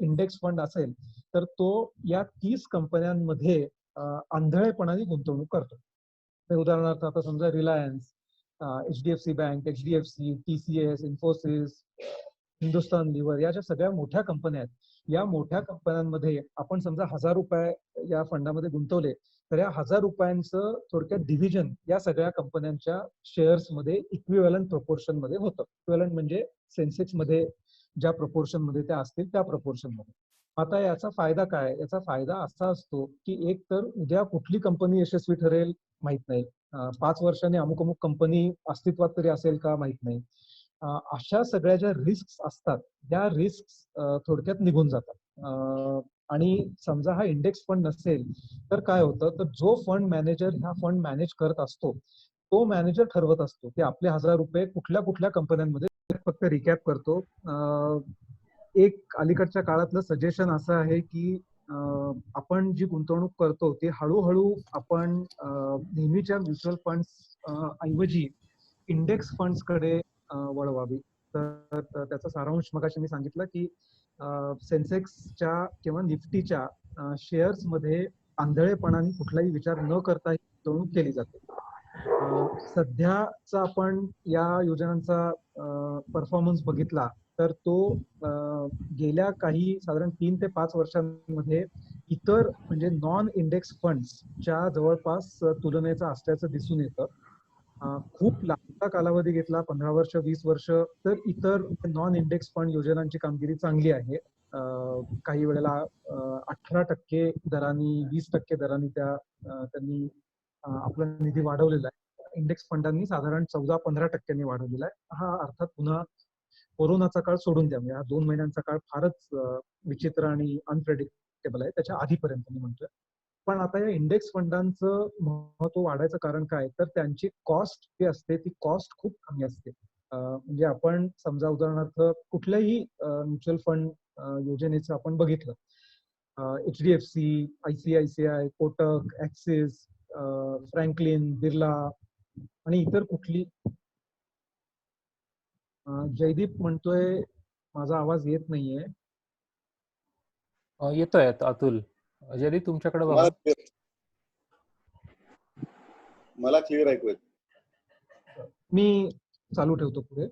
इंडेक्स फंड असेल तर तो या 30 कंपन्यांमध्ये आंधळेपणाने गुंतवणूक करतो. उदाहरणार्थ आता समजा Reliance, HDFC bank, HDFC, TCS, Infosys, Hindustan Lever या ज्या सगळ्या मोठ्या कंपन्या आहेत, या मोठ्या कंपन्यांमध्ये आपण समजा 1000 रुपये या फंडामध्ये गुंतवले तर या 1000 रुपयांचं थोडक्यात डिव्हिजन या सगळ्या कंपन्यांच्या शेअर्समध्ये इक्विव्हॅलंट प्रोपोर्शन मध्ये होतं. इक्विव्हॅलंट म्हणजे सेन्सेक्स मध्ये ज्या प्रोपोर्शन मध्ये त्या असतील त्या प्रोपोर्शन मध्ये. आता याचा फायदा काय? याचा फायदा असा असतो की एक तर उद्या कुठली कंपनी यशस्वी ठरेल माहित नाही, 5 वर्षांनी अमुक अमुक कंपनी अस्तित्वात तरी असेल का माहित नाही. अशा सगळ्या ज्या रिस्क असतात त्या रिस्क थोडक्यात निघून जातात. आणि समजा हा इंडेक्स फंड नसेल तर काय होतं तर जो फंड मॅनेजर हा फंड मॅनेज करत असतो तो मॅनेजर ठरवत असतो की आपले 1000 रुपये कुठल्या कुठल्या कंपन्यांमध्ये. फक्त रिकॅप करतो, एक अलीकडच्या काळातलं सजेशन असं आहे की आपण जी गुंतवणूक करतो ती हळूहळू आपण नेहमीच्या म्युच्युअल फंड्स ऐवजी इंडेक्स फंड्स कडे वळवावी. तर त्याचा सारांश मगाशी मी सांगितलं की सेन्सेक्सच्या किंवा निफ्टीच्या शेअर्स मध्ये आंधळेपणाने कुठलाही विचार न करता गुंतवणूक केली जाते. सध्याचा आपण या योजनांचा परफॉर्मन्स बघितला तर तो गेल्या काही साधारण 3 ते 5 वर्षांमध्ये इतर म्हणजे नॉन इंडेक्स फंड्सच्या जवळपास तुलनेचा असल्याचं दिसून येतं. खूप लांबचा कालावधी घेतला 15 वर्ष 20 वर्ष तर इतर नॉन इंडेक्स फंड योजनांची कामगिरी चांगली आहे. काही वेळेला 18% दरांनी 20% दरांनी त्यांनी आपला निधी वाढवलेला आहे. इंडेक्स फंडांनी साधारण 14-15% वाढवलेला आहे. हा अर्थात पुन्हा कोरोनाचा काळ सोडून द्या, म्हणजे हा 2 महिन्यांचा काळ फारच विचित्र आणि अनप्रेडिक्टेबल आहे त्याच्या आधीपर्यंत मी म्हणतोय. पण आता या इंडेक्स फंडांचं महत्व वाढायचं कारण काय तर त्यांची कॉस्ट जी असते ती कॉस्ट खूप कमी असते. म्हणजे आपण समजा उदाहरणार्थ कुठल्याही म्युच्युअल फंड योजनेचं आपण बघितलं, HDFC, ICICI, Kotak, axis, Franklin, Birla आणि इतर कुठली. जयदीप म्हणतोय माझा आवाज येत नाहीये. येतोय अतुल. जयदीप तुमच्याकडे बघा. मला क्लिअर ऐकू येत. मी चालू ठेवतो पुढे.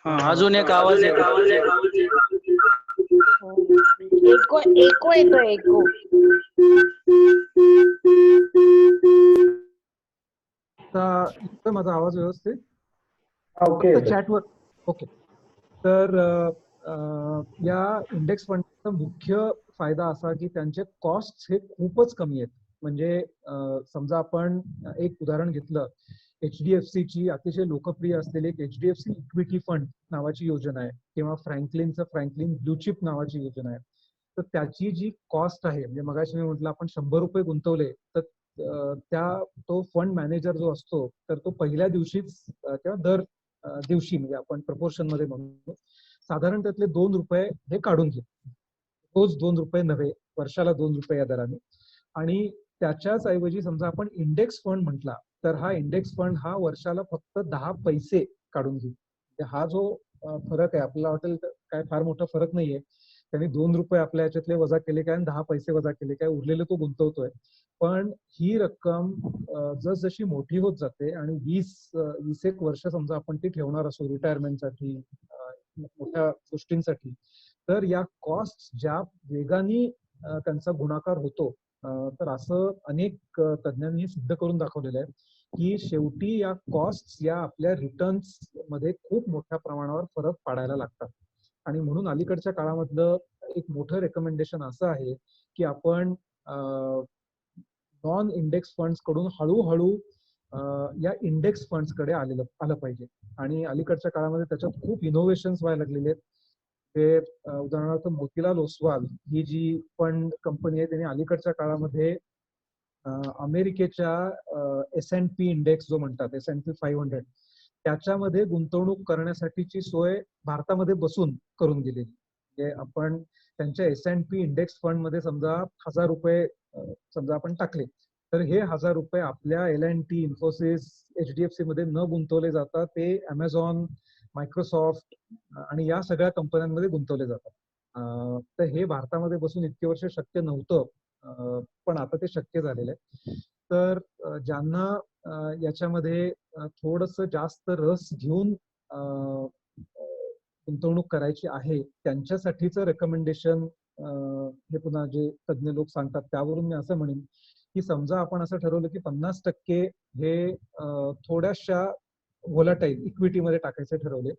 अजून एक आवाज एको येतोय एको. आता माझा आवाज व्यवस्थित ओके चॅटवर. ओके. तर या इंडेक्स फंडचा मुख्य फायदा असा की त्यांचे कॉस्ट हे खूपच कमी आहेत. म्हणजे समजा आपण एक उदाहरण घेतलं, HDFC ची अतिशय लोकप्रिय असलेली एक HDFC इक्विटी फंड नावाची योजना आहे किंवा फ्रँकलिनचं फ्रँकलिन ब्लू चिप नावाची योजना आहे. तर त्याची जी कॉस्ट आहे म्हणजे मगाशी मी म्हटलं आपण 100 रुपये गुंतवले तर तो फंड मॅनेजर जो असतो तर तो पहिल्या दिवशीच किंवा दर दिवशी म्हणजे आपण प्रपोर्शन मध्ये म्हणतो साधारण त्यातले 2 रुपये हे काढून घेतो. रोज 2 रुपये नव्हे, वर्षाला 2 रुपये या दराने. आणि त्याच्याच ऐवजी समजा आपण इंडेक्स फंड म्हटला तर हा इंडेक्स फंड हा वर्षाला फक्त 10 पैसे काढून घेतो. हा जो फरक आहे आपल्याला वाटेल काय फार मोठा फरक नाहीये. त्यांनी 2 रुपये आपल्या याच्यातले वजा केले काय आणि 10 पैसे वजा केले काय, उरलेले तो गुंतवतोय. पण ही रक्कम जसजशी मोठी होत जाते आणि 20 एक वर्ष समजा आपण ती ठेवणार असो रिटायरमेंटसाठी मोठ्या गोष्टींसाठी, तर या कॉस्ट ज्या वेगाने त्यांचा गुणाकार होतो तर असं अनेक तज्ञांनी सिद्ध करून दाखवलेलं आहे की शेवटी या कॉस्ट या आपल्या रिटर्न्स मध्ये खूप मोठ्या प्रमाणावर फरक पाडायला लागतात. आणि म्हणून अलीकडच्या काळामधलं एक मोठं रेकमेंडेशन असं आहे की आपण नॉन इंडेक्स फंड्स कडून हळूहळू या इंडेक्स फंड्स कडे आलं पाहिजे. आणि अलीकडच्या काळामध्ये त्याच्यात खूप इनोव्हेशन्स व्हायला लागलेले आहेत. ते उदाहरणार्थ मोतीलाल ओसवाल ही जी फंड कंपनी आहे त्यांनी अलीकडच्या काळामध्ये अमेरिकेच्या S&P इंडेक्स जो म्हणतात S&P 500 त्याच्यामध्ये गुंतवणूक करण्यासाठीची सोय भारतामध्ये बसून करून दिलेली. म्हणजे आपण त्यांच्या S&P इंडेक्स फंड मध्ये समजा 1000 रुपये समजा आपण टाकले तर हे 1000 रुपये आपल्या L&T, इन्फोसिस, HDFC मध्ये न गुंतवले जातात, ते अमेझॉन, मायक्रोसॉफ्ट आणि या सगळ्या कंपन्यांमध्ये गुंतवले जातात. तर हे भारतामध्ये बसून इतके वर्ष शक्य नव्हतं, पण आता ते शक्य झालेलं आहे. तर ज्यांना याच्यामध्ये थोडस जास्त रस घेऊन गुंतवणूक करायची आहे त्यांच्यासाठीचं रेकमेंडेशन हे पुन्हा जे तज्ज्ञ लोक सांगतात त्यावरून मी असं म्हणेन की समजा आपण असं ठरवलं की 50% हे थोड्याशा व्होलाटाईल इक्विटीमध्ये टाकायचे ठरवले,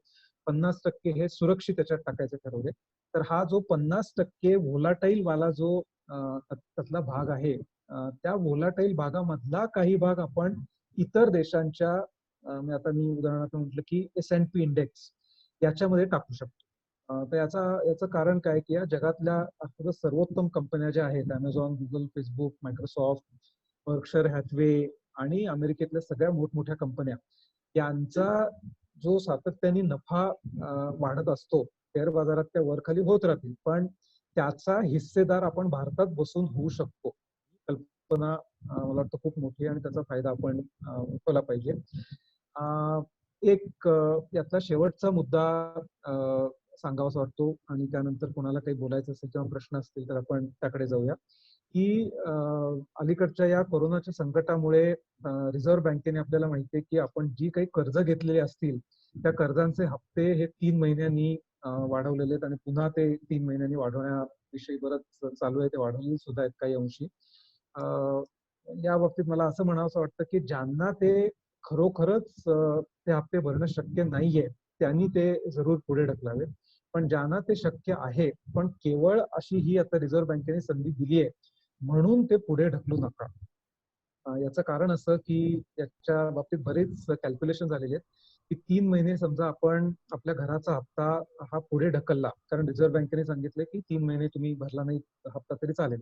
50% हे सुरक्षित याच्यात टाकायचे ठरवले, तर हा जो 50% व्होलाटाईल वाला जो त्यातला भाग आहे त्या व्होलाटाईल भागामधला काही भाग आपण इतर देशांच्या आता मी उदाहरणार्थ म्हटलं की S&P इंडेक्स याच्यामध्ये टाकू शकतो. तर याचं कारण काय की या जगातल्या सर्वोत्तम कंपन्या ज्या आहेत Amazon, Google, Facebook, Microsoft, Berkshire Hathaway आणि अमेरिकेतल्या सगळ्या मोठमोठ्या कंपन्या यांचा जो सातत्याने नफा वाढत असतो शेअर बाजारात त्या वरखाली होत राहतील, पण त्याचा हिस्सेदार आपण भारतात बसून होऊ शकतो. कल्पना मला वाटतं खूप मोठी आणि त्याचा फायदा आपण उचलला पाहिजे. एक यातला शेवटचा मुद्दा सांगावासा वाटतो आणि त्यानंतर कोणाला काही बोलायचं असेल किंवा प्रश्न असतील तर आपण त्याकडे जाऊया. की अलीकडच्या या कोरोनाच्या संकटामुळे रिझर्व्ह बँकेने आपल्याला माहिती आहे की आपण जी काही कर्ज घेतलेली असतील त्या कर्जांचे हप्ते हे 3 महिन्यांनी वाढवलेले आहेत आणि पुन्हा ते 3 महिन्यांनी वाढवण्याविषयी बरंच चालू आहे, ते वाढवलेले सुद्धा आहेत काही अंशी. या बाबतीत मला असं म्हणावंसं वाटतं की ज्यांना ते खरोखरच ते हप्ते भरणं शक्य नाहीये त्यांनी ते जरूर पुढे ढकलावे, पण ज्यांना ते शक्य आहे पण केवळ अशी ही आता रिझर्व्ह बँकेने संधी दिली आहे म्हणून ते पुढे ढकलू नका. याचं कारण असं की याच्या बाबतीत बरेच कॅल्क्युलेशन झालेले आहेत की 3 महिने समजा आपण आपल्या घराचा हप्ता हा पुढे ढकलला, कारण रिझर्व्ह बँकेने सांगितलं की 3 महिने तुम्ही भरला नाही हप्ता तरी चालेल,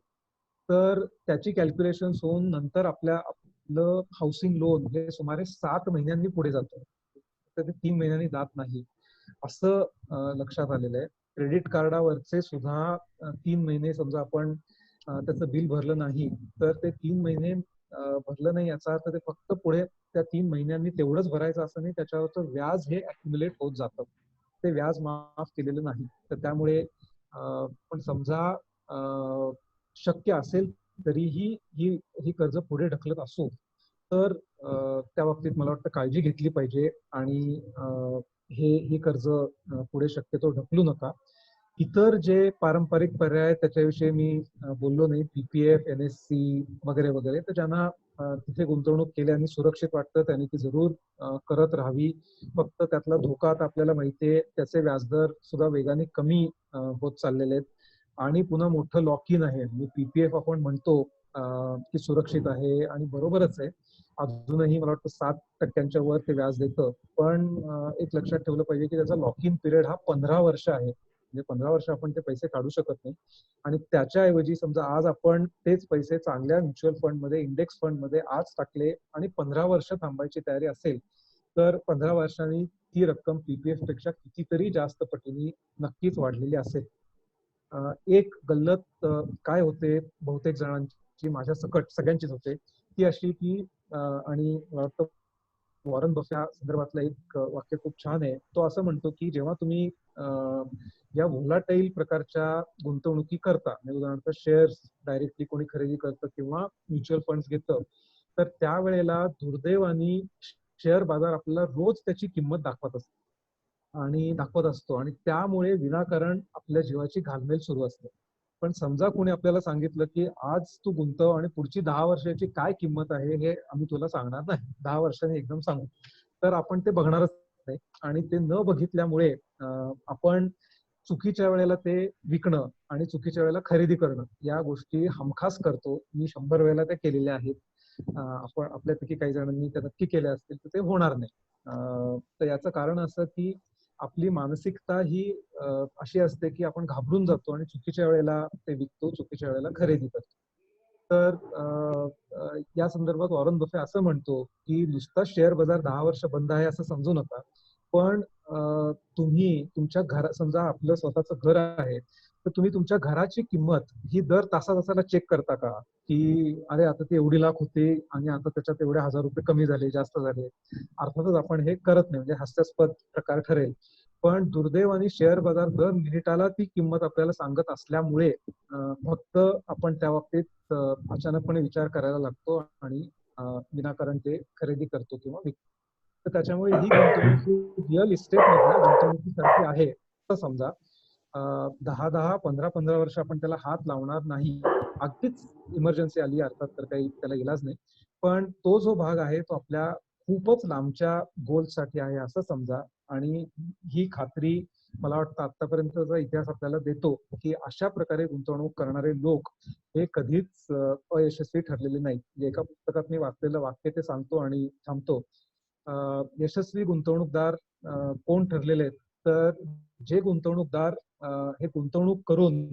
तर त्याची कॅल्क्युलेशन होऊन नंतर आपलं हाऊसिंग लोन हे सुमारे 7 महिन्यांनी पुढे जातं, तर ते 3 महिन्यांनी जात नाही असं लक्षात आलेलं आहे. क्रेडिट कार्डावरचे सुद्धा 3 महिने समजा आपण त्याचं बिल भरलं नाही तर ते 3 महिने भरलं नाही याचा अर्थ ते फक्त पुढे त्या 3 महिन्यांनी तेवढंच भरायचं असं नाही, त्याच्यावरचं व्याज हे अक्युमुलेट होत जातं, ते व्याज माफ केलेलं नाही. तर त्यामुळे पण समजा शक्य असेल तरीही ही कर्ज पुढे ढकलत असो तर त्या बाबतीत मला वाटतं काळजी घेतली पाहिजे आणि ही कर्ज पुढे शक्यतो ढकलू नका. इतर जे पारंपरिक पर्याय आहेत त्याच्याविषयी मी बोललो नाही, PPF, NSC वगैरे वगैरे, तर ज्यांना तिथे गुंतवणूक केल्याने सुरक्षित वाटतं त्यांनी ती जरूर करत राहावी. फक्त त्यातला धोका आता आपल्याला माहितीये, त्याचे व्याजदर सुद्धा वेगाने कमी होत चाललेले आहेत आणि पुन्हा मोठं लॉक इन आहे. PPF आपण म्हणतो की सुरक्षित आहे आणि बरोबरच आहे, अजूनही मला वाटतं 7% वर ते व्याज देतं, पण एक लक्षात ठेवलं पाहिजे की त्याचा लॉक इन पिरियड हा 15 वर्ष आहे, म्हणजे 15 वर्ष आपण ते पैसे काढू शकत नाही. आणि त्याच्याऐवजी समजा आज आपण तेच पैसे चांगल्या म्युच्युअल फंड मध्ये, इंडेक्स फंड मध्ये आज टाकले आणि 15 वर्ष थांबायची तयारी असेल तर 15 वर्षांनी ती रक्कम PPF पेक्षा कितीतरी जास्त पटीने नक्कीच वाढलेली असेल. एक गल्लत काय होते बहुतेक जणांची, माझ्या सकट सगळ्यांचीच होते, ती अशी की आणि मला वाटतं वॉरन बफे या संदर्भातलं एक वाक्य खूप छान आहे. तो असं म्हणतो की जेव्हा तुम्ही या व्होलाटाईल प्रकारच्या गुंतवणुकी करता, उदाहरणार्थ शेअर्स डायरेक्टली कोणी खरेदी करतं किंवा म्युच्युअल फंड्स घेतं, तर त्यावेळेला दुर्दैवाने शेअर बाजार आपल्याला रोज त्याची किंमत दाखवत असतो आणि त्यामुळे विनाकारण आपल्या जीवाची घालमेल सुरू असते. पण समजा कोणी आपल्याला सांगितलं की आज तू गुंतव आणि पुढची 10 वर्षाची काय किंमत आहे हे आम्ही तुला सांगणार नाही, 10 वर्षांनी एकदम सांगू, तर आपण ते बघणारच नाही. आणि ते न बघितल्यामुळे आपण चुकीच्या वेळेला ते विकणं आणि चुकीच्या वेळेला खरेदी करणं या गोष्टी हमखास करतो. मी 100 वेळेला त्या केलेल्या आहेत. आपण आपल्यापैकी काही जणांनी त्या नक्की केल्या असतील तर ते होणार नाही. तर याचं कारण असं की आपली मानसिकता ही अशी असते की आपण घाबरून जातो आणि चुकीच्या वेळेला ते विकतो, चुकीच्या वेळेला खरेदी करतो. तर या संदर्भात वॉरन बफे असं म्हणतो की नुसता शेअर बाजार 10 वर्ष बंद आहे असं समजू नका, पण तुम्ही तुमच्या समजा आपलं स्वतःचं घर आहे, तर तुम्ही तुमच्या घराची किंमत ही दर तासाला चेक करता का? की अरे आता ते एवढी लाख होते आणि आता त्याच्यात एवढे ₹1000 कमी झाले, जास्त झाले. अर्थातच आपण हे करत नाही, म्हणजे हास्यास्पद प्रकार ठरेल. पण दुर्दैवाने शेअर बाजार दर मिनिटाला ती किंमत आपल्याला सांगत असल्यामुळे फक्त आपण त्या बाबतीत अचानकपणे विचार करायला लागतो आणि विनाकारण ते खरेदी करतो किंवा विकतो. तर त्याच्यामुळे ही गुंतवणूक रिअल इस्टेट मधल्या गुंतवणुकीसारखी आहे असं समजा. 10-10, 15-15 वर्ष आपण त्याला हात लावणार नाही. अगदीच इमर्जन्सी आली अर्थात तर काही त्याला इलाज नाही. पण तो जो भाग आहे तो आपल्या खूपच लांबच्या गोल्ससाठी आहे असं समजा. आणि ही खात्री मला वाटतं आतापर्यंतचा इतिहास आपल्याला देतो की अशा प्रकारे गुंतवणूक करणारे लोक हे कधीच अयशस्वी ठरलेले नाहीत. म्हणजे एका पुस्तकात मी वाचलेलं वाक्य ते सांगतो आणि थांबतो. यशस्वी गुंतवणूकदार कोण ठरलेले आहेत, तर जे गुंतवणूकदार हे गुंतवणूक करून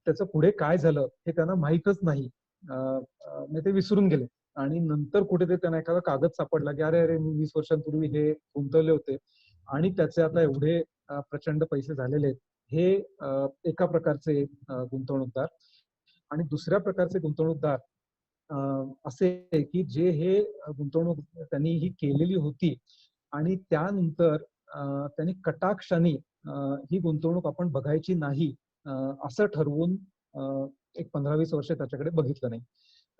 त्याचं पुढे काय झालं हे त्यांना माहीतच नाही, म्हणजे ते विसरून गेले आणि नंतर कुठेतरी त्यांना एखादा कागद सापडला की अरे अरे मी 20 वर्षांपूर्वी हे गुंतवले होते आणि त्याचे आता एवढे प्रचंड पैसे झालेले आहेत. हे एका प्रकारचे गुंतवणूकदार. आणि दुसऱ्या प्रकारचे गुंतवणूकदार असे की जे हे गुंतवणूक त्यांनी ही केलेली होती आणि त्यानंतर त्यांनी कटाक्षाने ही गुंतवणूक आपण बघायची नाही असं ठरवून एक 15-20 वर्ष त्याच्याकडे बघितलं नाही.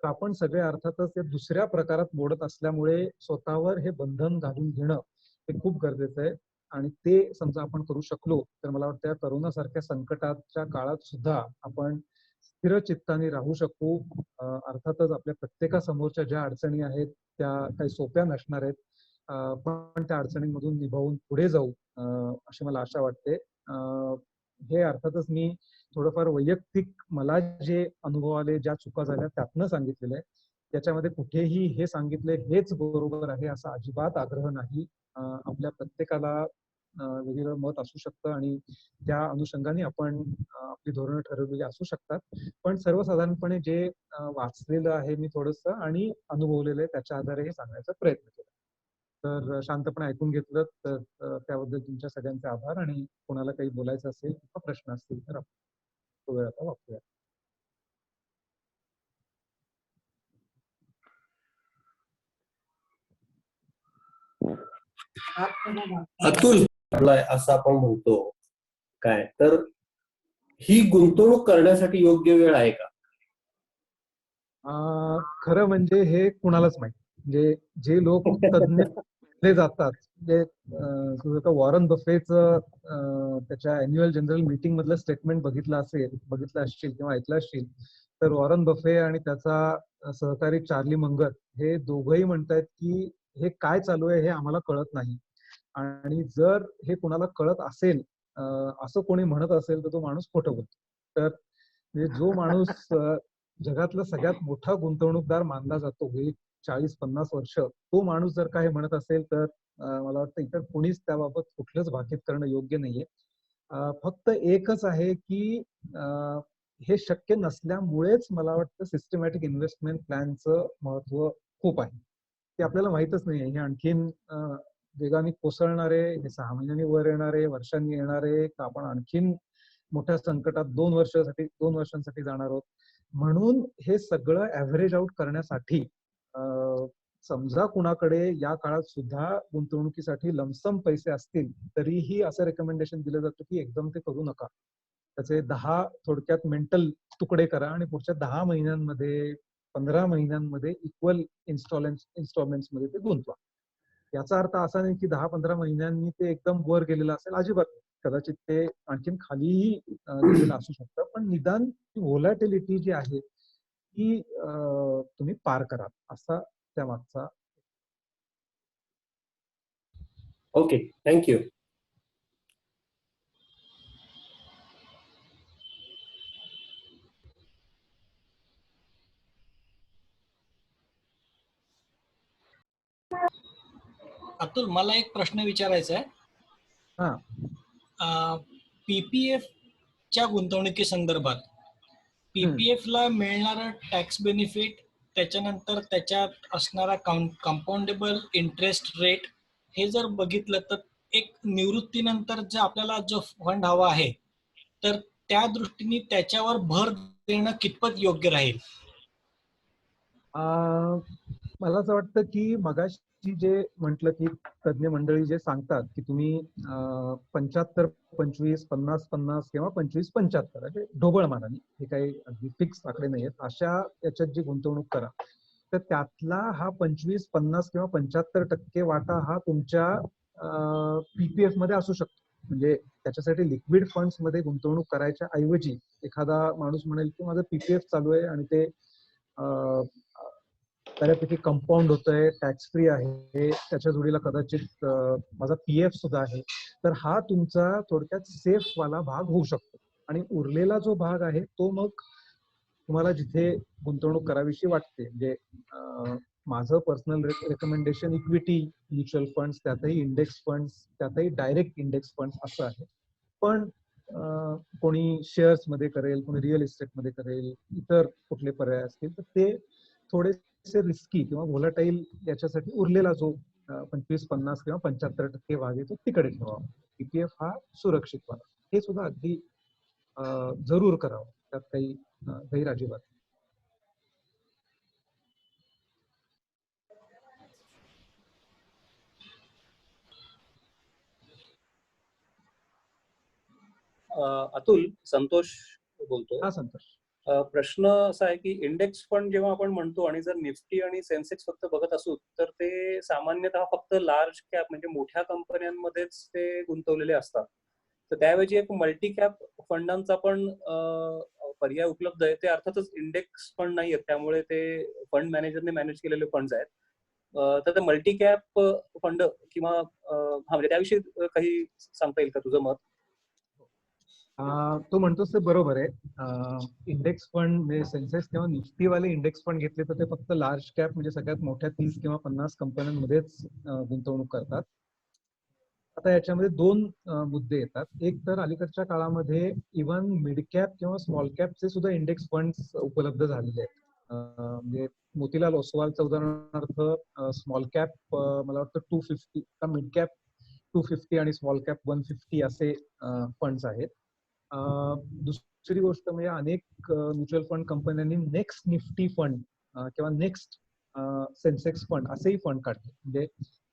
तर आपण सगळे अर्थातच ते दुसऱ्या प्रकारात मोडत असल्यामुळे स्वतःवर हे बंधन घालून घेणं हे खूप गरजेचं आहे. आणि ते समजा आपण करू शकलो तर मला वाटतं या करोनासारख्या संकटाच्या काळात सुद्धा आपण स्थिर चित्ताने राहू शकू. अर्थातच आपल्या प्रत्येकासमोरच्या ज्या अडचणी आहेत त्या काही सोप्या नसणार आहेत, पण त्या अडचणींमधून निभावून पुढे जाऊ अशी मला आशा वाटते. हे अर्थातच मी थोडंफार वैयक्तिक मला जे अनुभव आले, ज्या चुका झाल्या त्यातनं सांगितलेलं आहे. त्याच्यामध्ये कुठेही हे सांगितले हेच बरोबर आहे असा अजिबात आग्रह नाही. आपल्या प्रत्येकाला वेगवेगळं मत असू शकतं आणि त्या अनुषंगाने आपण आपली धोरणं ठरवलेली असू शकतात. पण सर्वसाधारणपणे जे वाचलेलं आहे मी थोडंसं आणि अनुभवलेलं आहे त्याच्या आधारे हे सांगण्याचा प्रयत्न केला. तर शांतपणे ऐकून घेतलं तर त्याबद्दल तुमच्या सगळ्यांचे आभार. आणि कोणाला काही बोलायचं असेल किंवा प्रश्न असतील तर आपण तो वेळ आता वापरूया. अतुल असं आपण म्हणतो काय, तर ही गुंतवणूक करण्यासाठी योग्य वेळ आहे का? खरं म्हणजे हे कुणालाच माहित. म्हणजे जे लोक तज्ञ जातात, म्हणजे वॉरन बफेचं त्याच्या अॅन्युअल जनरल मीटिंग मधलं स्टेटमेंट बघितलं असशील किंवा ऐकलं असशील, तर वॉरन बफे आणि त्याचा सहकारी चार्ली मंगर हे दोघंही म्हणतायत की हे काय चालू आहे हे आम्हाला कळत नाही. आणि जर हे कुणाला कळत असेल, असं कोणी म्हणत असेल तर तो माणूस खोटं बोलतो. तर म्हणजे जो माणूस जगातला सगळ्यात मोठा गुंतवणूकदार मानला जातो, हे 40-50 वर्ष, तो माणूस जर काही म्हणत असेल तर मला वाटतं इतर कोणीच त्याबाबत कुठलंच भाकीत करणं योग्य नाहीये. फक्त एकच आहे की हे शक्य नसल्यामुळेच मला वाटतं सिस्टमॅटिक इन्व्हेस्टमेंट प्लॅनचं महत्व खूप आहे. ते आपल्याला माहितच नाहीये. हे आणखीन वेगाने कोसळणारे, हे 6 महिन्यांनी वर येणारे, वर्षांनी येणारे, का आपण आणखीन मोठ्या संकटात 2 वर्षांसाठी जाणार आहोत. म्हणून हे सगळं ऍव्हरेज आउट करण्यासाठी समजा कुणाकडे या काळात सुद्धा गुंतवणुकीसाठी लमसम पैसे असतील तरीही असं रेकमेंडेशन दिलं जातं की एकदम ते करू नका. त्याचे 10 थोडक्यात मेंटल तुकडे करा आणि पुढच्या 10 महिन्यांमध्ये 15 महिन्यांमध्ये इक्वल इन्स्टॉलमेंट्स मध्ये ते गुंतवा. याचा अर्थ असा नाही की 10-15 महिन्यांनी ते एकदम वर गेलेलं असेल, अजिबात. कदाचित ते आणखीन खालीही गेलेलं असू शकतं, पण निदान व्होलॅटिलिटी जी आहे ती तुम्ही पार करा असा त्या मागचा. Okay, thank you. अतुल, मला एक प्रश्न विचारायचा हा. आहे. पीपीएफ च्या गुंतवणुकी संदर्भात पीपीएफ ला मिळणारा टॅक्स बेनिफिट, त्याच्यानंतर त्याच्यात असणारा कंपाऊंडेबल इंटरेस्ट रेट, हे जर बघितलं तर एक निवृत्तीनंतर जे आपल्याला जो फंड हवा आहे, तर त्या दृष्टीने त्याच्यावर भर देणं कितपत योग्य राहील? मला असं वाटतं की मगाशी जे म्हटलं की तज्ञ मंडळी जे सांगतात की तुम्ही 75-25, 50-50 किंवा 25-75 असे ढोबळ मानाने, हे काही अगदी फिक्स आकडे नाही आहेत, अशा याच्यात जी गुंतवणूक करा, तर त्यातला हा 25-50 किंवा 75% वाटा हा तुमच्या पीपीएफ मध्ये असू शकतो. म्हणजे त्याच्यासाठी लिक्विड फंड्स मध्ये गुंतवणूक करायच्या ऐवजी एखादा माणूस म्हणेल की माझं पीपीएफ चालू आहे आणि ते बऱ्यापैकी कंपाऊंड होतंय, टॅक्स फ्री आहे, त्याच्या जोडीला कदाचित माझा पीएफ सुद्धा आहे, तर हा तुमचा थोडक्यात सेफ वाला भाग होऊ शकतो. आणि उरलेला जो भाग आहे तो मग तुम्हाला जिथे गुंतवणूक करावीशी वाटते, म्हणजे माझं personal recommendation equity mutual funds, त्यातही इंडेक्स फंड्स, त्यातही डायरेक्ट इंडेक्स फंड्स असं आहे. पण कोणी शेअर्स मध्ये करेल, कोणी रिअल इस्टेट मध्ये करेल, इतर कुठले पर्याय असतील तर ते थोडेसे रिस्की किंवा व्होलाटाईल, याच्यासाठी उरलेला जो 25-50 किंवा 75% भाग आहे तो तिकडे ठेवावा. पीपीएफ हा सुरक्षित वाला, हे सुद्धा अगदी जरूर करावं, त्यात काही गैर अजिबात. अतुल, संतोष बोलतो. हा संतोष. प्रश्न असा आहे की इंडेक्स फंड जेव्हा आपण म्हणतो आणि जर निफ्टी आणि सेन्सेक्स फक्त बघत असू, तर ते सामान्यतः फक्त लार्ज कॅप म्हणजे मोठ्या कंपन्यांमध्येच ते गुंतवलेले असतात. तर त्याऐवजी एक मल्टी कॅप फंडांचा पण पर्याय उपलब्ध आहे. ते अर्थातच इंडेक्स फंड नाही आहेत, त्यामुळे ते फंड मॅनेजरने मॅनेज केलेले फंड आहेत. तर ते मल्टी कॅप फंड किंवा म्हणजे त्याविषयी काही सांगता येईल का तुझं मत? तो म्हणतोस ते बरोबर आहे. इंडेक्स फंड म्हणजे सेन्सेक्स किंवा निफ्टी वाले इंडेक्स फंड घेतले तर ते फक्त लार्ज कॅप म्हणजे सगळ्यात मोठ्या 30 किंवा 50 कंपन्यांमध्येच गुंतवणूक करतात. आता याच्यामध्ये दोन मुद्दे येतात. एक तर अलीकडच्या काळामध्ये इव्हन मिड कॅप किंवा स्मॉल कॅपचे सुद्धा इंडेक्स फंड्स उपलब्ध झालेले आहेत. म्हणजे मोतीलाल ओसवालचं उदाहरणार्थ स्मॉल कॅप मला वाटतं 250, मिड कॅप 250 आणि स्मॉल कॅप 150 असे फंड्स आहेत. दुसरी गोष्ट म्हणजे अनेक म्युच्युअल फंड कंपन्यांनी नेक्स्ट निफ्टी फंड किंवा नेक्स्ट सेन्सेक्स फंड असेही फंड काढले. म्हणजे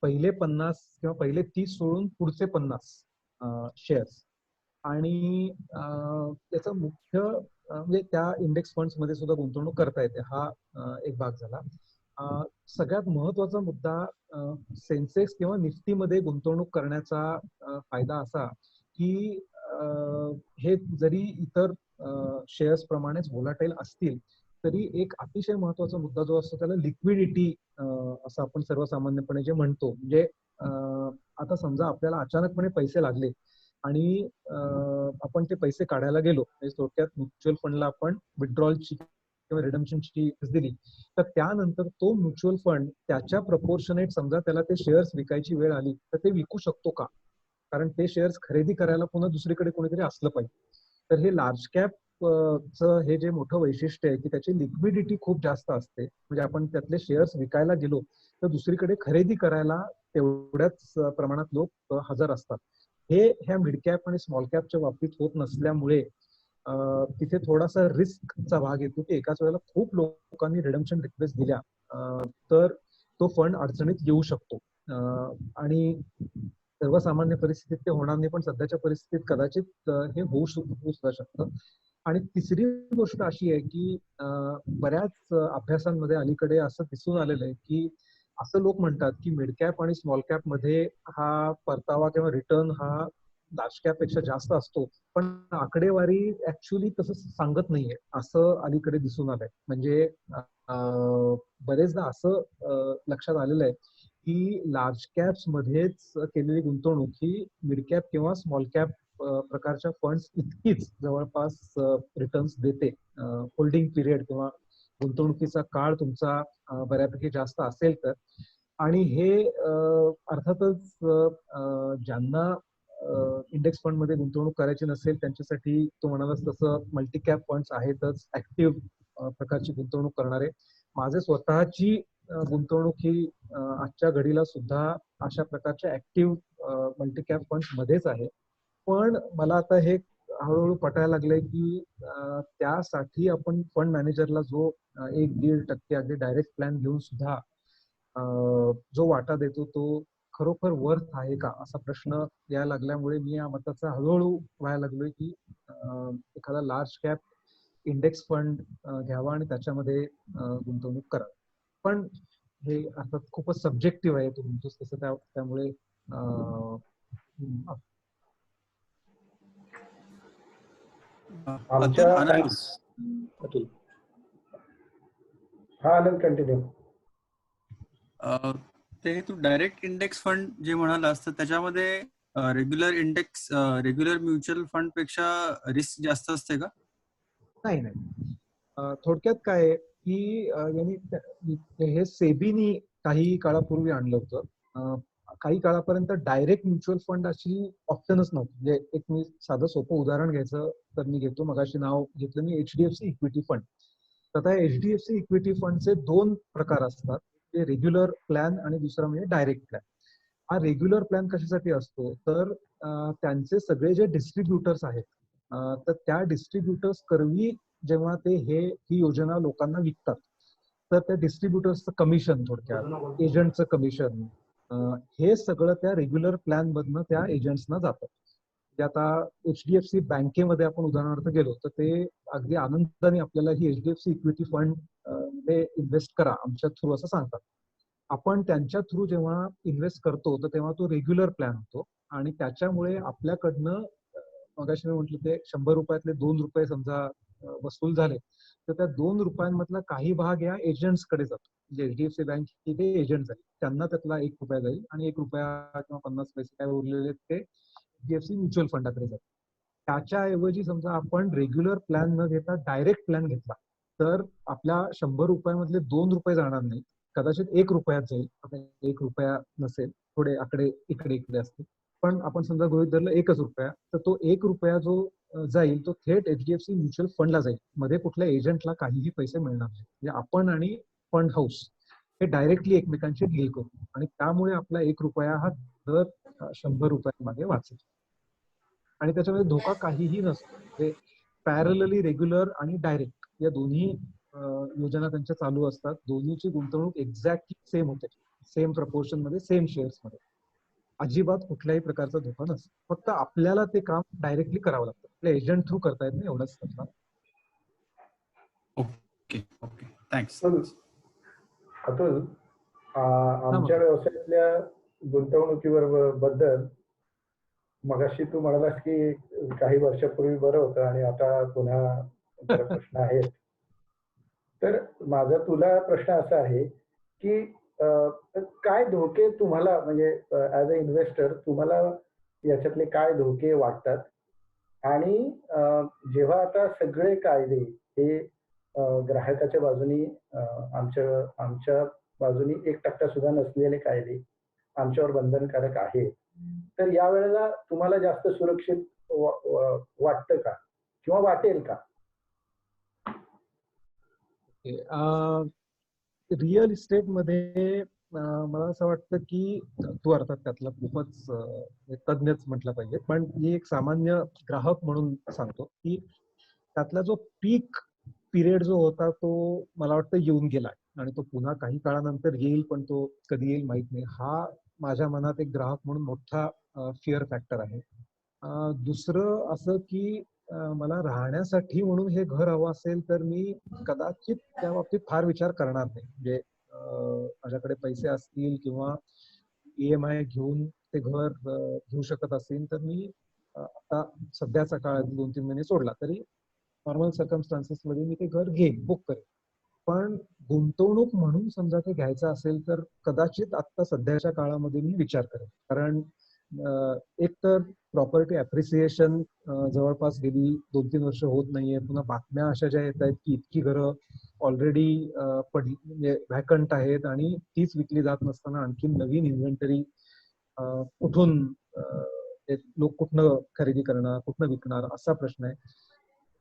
पहिले 50 किंवा पहिले 30 सोडून पुढचे 50 शेअर्स. आणि त्याचा मुख्य म्हणजे त्या इंडेक्स फंड्स मध्ये सुद्धा गुंतवणूक करता येते, हा एक भाग झाला. सगळ्यात महत्वाचा मुद्दा सेन्सेक्स किंवा निफ्टी मध्ये गुंतवणूक करण्याचा फायदा असा की हे जरी इतर शेअर्स प्रमाणेच व्होलाटाईल असतील तरी एक अतिशय महत्वाचा मुद्दा जो असतो त्याला लिक्विडिटी असं आपण सर्वसामान्यपणे जे म्हणतो. म्हणजे आता समजा आपल्याला अचानकपणे पैसे लागले आणि आपण ते पैसे काढायला गेलो, म्हणजे थोडक्यात म्युच्युअल फंडला आपण विथड्रॉलची किंवा रिडम्पशनची दिली, तर त्यानंतर तो म्युच्युअल फंड त्याच्या प्रपोर्शनेट समजा त्याला ते शेअर्स विकायची वेळ आली तर ते विकू शकतो का? कारण ते शेअर्स खरेदी करायला पुन्हा दुसरीकडे कोणीतरी असलं पाहिजे. तर हे लार्ज कॅप हे जे मोठं वैशिष्ट्य आहे की त्याची लिक्विडिटी खूप जास्त असते. म्हणजे आपण त्यातले शेअर्स विकायला गेलो तर दुसरीकडे खरेदी करायला तेवढ्याच प्रमाणात लोक हजर असतात. हे ह्या मिड कॅप आणि स्मॉल कॅपच्या बाबतीत होत नसल्यामुळे तिथे थोडासा रिस्कचा भाग येतो की एकाच वेळेला खूप लोकांनी रिडम्पशन रिक्वेस्ट दिल्या तर तो फंड अडचणीत येऊ शकतो. आणि सर्वसामान्य परिस्थितीत ते होणार नाही, पण सध्याच्या परिस्थितीत कदाचित हे होऊ सुद्धा शकतं. आणि तिसरी गोष्ट अशी आहे की बऱ्याच अभ्यासांमध्ये अलीकडे असं दिसून आलेलं आहे की असं लोक म्हणतात की मिड कॅप आणि स्मॉल कॅप मध्ये हा परतावा किंवा रिटर्न हा लार्ज कॅप पेक्षा जास्त असतो, पण आकडेवारी ऍक्च्युअली तसं सांगत नाहीये असं अलीकडे दिसून आलंय. म्हणजे बरेचदा असं लक्षात आलेलं आहे की लार्ज कॅप्स मध्येच केलेली गुंतवणूक ही मिड कॅप किंवा स्मॉल कॅप प्रकारच्या फंड्स इतकीच जवळपास रिटर्न्स देते. होल्डिंग पिरियड किंवा गुंतवणुकीचा काळ तुमचा बऱ्यापैकी जास्त असेल तर. आणि हे अर्थातच ज्यांना इंडेक्स फंड मध्ये गुंतवणूक करायची नसेल त्यांच्यासाठी तो म्हणालाच तसं मल्टी कॅप फंड्स आहेतच, ऍक्टिव्ह प्रकारची गुंतवणूक करणारे. माझे स्वतःची गुंतवणूक ही आजच्या घडीला सुद्धा अशा प्रकारच्या ऍक्टिव्ह मल्टी कॅप फंड्स मध्येच आहे. पण मला आता हे हळूहळू पटायला लागलंय की त्यासाठी आपण फंड मॅनेजरला जो 1-1.5% अगदी डायरेक्ट प्लॅन घेऊन सुद्धा जो वाटा देतो तो खरोखर वर्थ आहे का असा प्रश्न यायला लागल्यामुळे मी या मताचा हळूहळू व्हायला लागलोय की एखादा लार्ज कॅप इंडेक्स फंड घ्यावा आणि त्याच्यामध्ये गुंतवणूक करावी. पण हे अर्थात खूपच सब्जेक्टिव्ह आहे, तू म्हणतोस तसं, त्यामुळे आमच्या अतुल. हा आनंद कंटिन्यू. ते तू डायरेक्ट इंडेक्स फंड जे म्हणालास तर त्याच्यामध्ये रेग्युलर म्युच्युअल फंड पेक्षा रिस्क जास्त असते का? नाही नाही. थोडक्यात काय आहे की हे सेबीनी काही काळापूर्वी आणलं होतं. काही काळापर्यंत डायरेक्ट म्युच्युअल फंड अशी ऑप्शनच नव्हती. म्हणजे एक मी साधं सोपं उदाहरण घ्यायचं तर मी घेतो, मगाशी नाव घेतलं मी HDFC इक्विटी फंड. तर त्या HDFC इक्विटी फंडचे 2 प्रकार असतात, ते रेग्युलर प्लॅन आणि दुसरा म्हणजे डायरेक्ट प्लॅन. हा रेग्युलर प्लॅन कशासाठी असतो तर त्यांचे सगळे जे डिस्ट्रीब्युटर्स आहेत तर त्या डिस्ट्रीब्युटर्स करवी जेव्हा ते ही योजना लोकांना विकतात तर त्या डिस्ट्रीब्युटर्सचं कमिशन, थोडक्यात एजंटचं कमिशन, हे सगळं त्या रेग्युलर प्लॅन मधनं त्या एजंट्सना जातं. म्हणजे आता HDFC बँकेमध्ये आपण उदाहरणार्थ गेलो तर ते अगदी आनंदाने आपल्याला ही HDFC इक्विटी फंड मध्ये इन्व्हेस्ट करा आमच्या थ्रू असं सांगतात. आपण त्यांच्या थ्रू जेव्हा इन्व्हेस्ट करतो तर तेव्हा तो रेग्युलर प्लॅन होतो आणि त्याच्यामुळे आपल्याकडनं मगाशी मी म्हटलं ते 100 रुपयातले 2 रुपये समजा वसूल झाले तर त्या 2 रुपयांमधला काही भाग या एजंट्सकडे जातो. म्हणजे HDFC बँक ही ते एजंट झाले, त्यांना त्यातला 1 रुपया जाईल आणि 1 रुपया किंवा 50 पैसे काय उरलेले ते HDFC म्युच्युअल फंडाकडे जातात. त्याच्याऐवजी समजा आपण रेग्युलर प्लॅन न घेता डायरेक्ट प्लॅन घेतला तर आपल्या 100 रुपयामधले 2 रुपये जाणार नाही, कदाचित 1 रुपयात जाईल. आता 1 रुपया नसेल, थोडे आकडे इकडे इकडे असतील, पण आपण समजा गृहीत धरलं 1च रुपया, तर तो 1 रुपया जो जाईल तो थेट HDFC म्युच्युअल फंडला जाईल. मध्ये कुठल्या एजंटला काहीही पैसे मिळणार नाही. म्हणजे आपण आणि फंड हाऊस हे डायरेक्टली एकमेकांशी डील करू आणि त्यामुळे आपला 1 रुपया हा दर 100 रुपयांमध्ये वाचेल आणि त्याच्यामध्ये धोका काहीही नसतो. म्हणजे पॅरलली रेग्युलर आणि डायरेक्ट या दोन्ही योजना त्यांच्या चालू असतात. दोन्हीची गुंतवणूक एक्झॅक्टली सेम होते, सेम प्रपोर्शन मध्ये, सेम शेअर्स मध्ये. अजिबात कुठल्याही प्रकारचा धोका नसतो. फक्त आपल्याला ते काम डायरेक्टली करावं लागतं, आपल्या एजंट थ्रू करता येत नाही, एवढंच असतं. Okay okay, thanks. अतुल, आमच्या व्यवसायातल्या गुंतवणुकीवर बद्दल मगाशी तू म्हणालास की काही वर्षापूर्वी बरं होतं आणि आता पुन्हा प्रश्न आहेत. तर माझा तुला प्रश्न असा आहे की काय धोके तुम्हाला, म्हणजे ऍज अ इन्व्हेस्टर तुम्हाला याच्यातले काय धोके वाटतात आणि जेव्हा आता सगळे कायदे हे ग्राहकाच्या बाजूनी, आमच्या बाजूनी 1% सुद्धा नसलेले कायदे आमच्यावर बंधनकारक आहेत, तर यावेळेला तुम्हाला जास्त सुरक्षित वाटतं का किंवा वाटेल का? रिअल इस्टेट मध्ये मला असं वाटतं की तू अर्थात त्यातला खूपच तज्ञच म्हटलं पाहिजे, पण मी एक सामान्य ग्राहक म्हणून सांगतो की त्यातला जो पीक पिरियड जो होता तो मला वाटतं येऊन गेलाय आणि तो पुन्हा काही काळानंतर येईल, पण तो कधी येईल माहित नाही. हा माझ्या मनात एक ग्राहक म्हणून मोठा फिअर फॅक्टर आहे. दुसरं असं की मला राहण्यासाठी म्हणून हे घर हवं असेल तर मी कदाचित त्या बाबतीत फार विचार करणार नाही. म्हणजे माझ्याकडे पैसे असतील किंवा EMI घेऊन ते घर घेऊ शकत असेल तर मी आता सध्याचा काळ 2-3 महिने सोडला तरी नॉर्मल सर्कमस्टान्सेस मध्ये मी ते घर घेईन, बुक करेन. पण गुंतवणूक म्हणून समजा ते घ्यायचं असेल तर कदाचित आता सध्याच्या काळामध्ये मी विचार करेन. कारण एक तर प्रॉपर्टी अप्रिसिएशन जवळपास गेली 2-3 वर्ष होत नाहीये. पुन्हा बातम्या अशा ज्या येत आहेत की इतकी घरं ऑलरेडी म्हणजे व्हॅकंट आहेत आणि तीच विकली जात नसताना आणखी नवीन इन्व्हेंटरी कुठून लोक कुठनं खरेदी करणार, कुठनं विकणार असा प्रश्न आहे.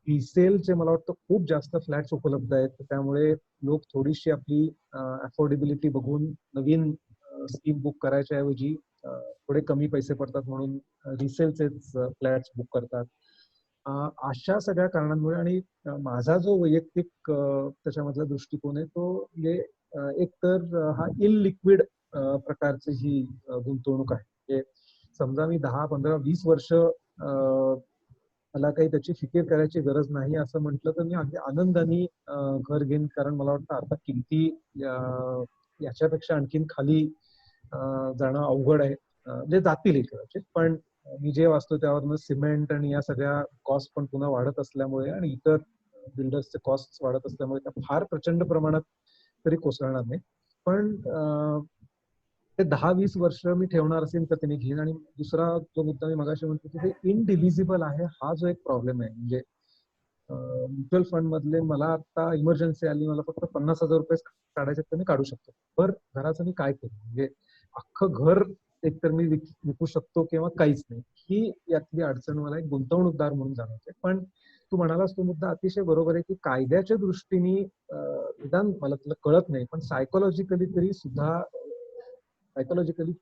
रिसेलचे मला वाटतं खूप जास्त फ्लॅट्स उपलब्ध आहेत, त्यामुळे लोक थोडीशी आपली अफोर्डेबिलिटी बघून नवीन स्कीम बुक करायच्या ऐवजी थोडे कमी पैसे पडतात म्हणून रिसेलचेच फ्लॅट्स बुक करतात. अशा सगळ्या कारणांमुळे आणि माझा जो वैयक्तिक त्याच्यामधला दृष्टिकोन आहे तो म्हणजे एक तर हा इललिक्विड प्रकारची ही गुंतवणूक आहे. म्हणजे समजा मी 10, 15, 20 वर्ष मला काही त्याची फिकीर करायची गरज नाही असं म्हटलं तर मी अगदी आनंदाने घर घेईन, कारण मला वाटतं आता किमती याच्यापेक्षा आणखीन खाली जाणं अवघड आहे. म्हणजे जातील कदाचित, पण मी जे वाचतो त्यावरनं सिमेंट आणि या सगळ्या कॉस्ट पण पुन्हा वाढत असल्यामुळे आणि इतर बिल्डर्सचे कॉस्ट वाढत असल्यामुळे त्या फार प्रचंड प्रमाणात तरी कोसळणार नाही. पण ते 10-20 वर्ष मी ठेवणार असेल तर त्यांनी घेईन. आणि दुसरा जो मुद्दा मी मगाशी म्हणतो की ते इनडिव्हिजिबल आहे, हा जो एक प्रॉब्लेम आहे. म्हणजे म्युच्युअल फंड मधले मला आता इमर्जन्सी आली, मला फक्त 50,000 रुपये काढायचे तर मी काढू शकतो. पण घराचं मी काय करू, म्हणजे अख्खं घर एकतर मी विकू शकतो किंवा काहीच नाही, ही यातली अडचण मला एक गुंतवणूकदार म्हणून जाणवते. पण तू म्हणालास तो मुद्दा अतिशय बरोबर आहे की कायद्याच्या दृष्टीने निदान मला तुला कळत नाही, पण सायकोलॉजिकली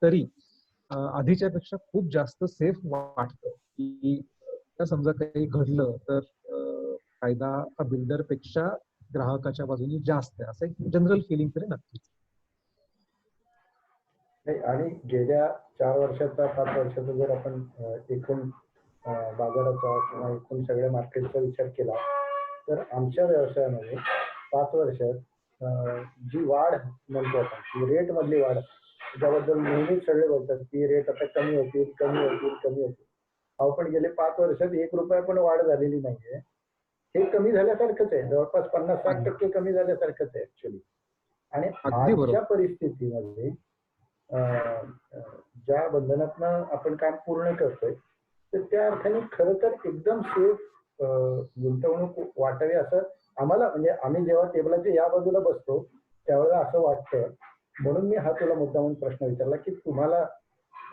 तरी आधीच्या पेक्षा खूप जास्त सेफ वाटतं की समजा काही घडलं तर कायदा हा बिल्डर पेक्षा ग्राहकाच्या बाजूने जास्त आहे, असं एक जनरल फिलिंग तरी नक्कीच. नाही, आणि गेल्या 4 वर्षाचा 5 वर्षाचा जर आपण एकूण बाजाराचा किंवा एकूण सगळ्या मार्केटचा विचार केला तर आमच्या व्यवसायामध्ये 5 वर्षात जी वाढ म्हणतो आपण, ती रेट मधली वाढ, त्याबद्दल नेहमीच सगळे बोलतात की रेट आता कमी होतील. अहो पण गेले 5 वर्षात 1 रुपया पण वाढ झालेली नाहीये. हे कमी झाल्यासारखंच आहे, जवळपास 50-60% कमी झाल्यासारखंच आहे ऍक्च्युली. आणि आजच्या परिस्थितीमध्ये ज्या बंधनातनं आपण काम पूर्ण करतोय तर त्या अर्थाने खरं तर एकदम सेफ गुंतवणूक वाटावी असं आम्हाला, म्हणजे आम्ही जेव्हा टेबलाच्या या बाजूला बसतो त्यावेळेला असं वाटतं. म्हणून मी हा तुला मुद्दामून प्रश्न विचारला की तुम्हाला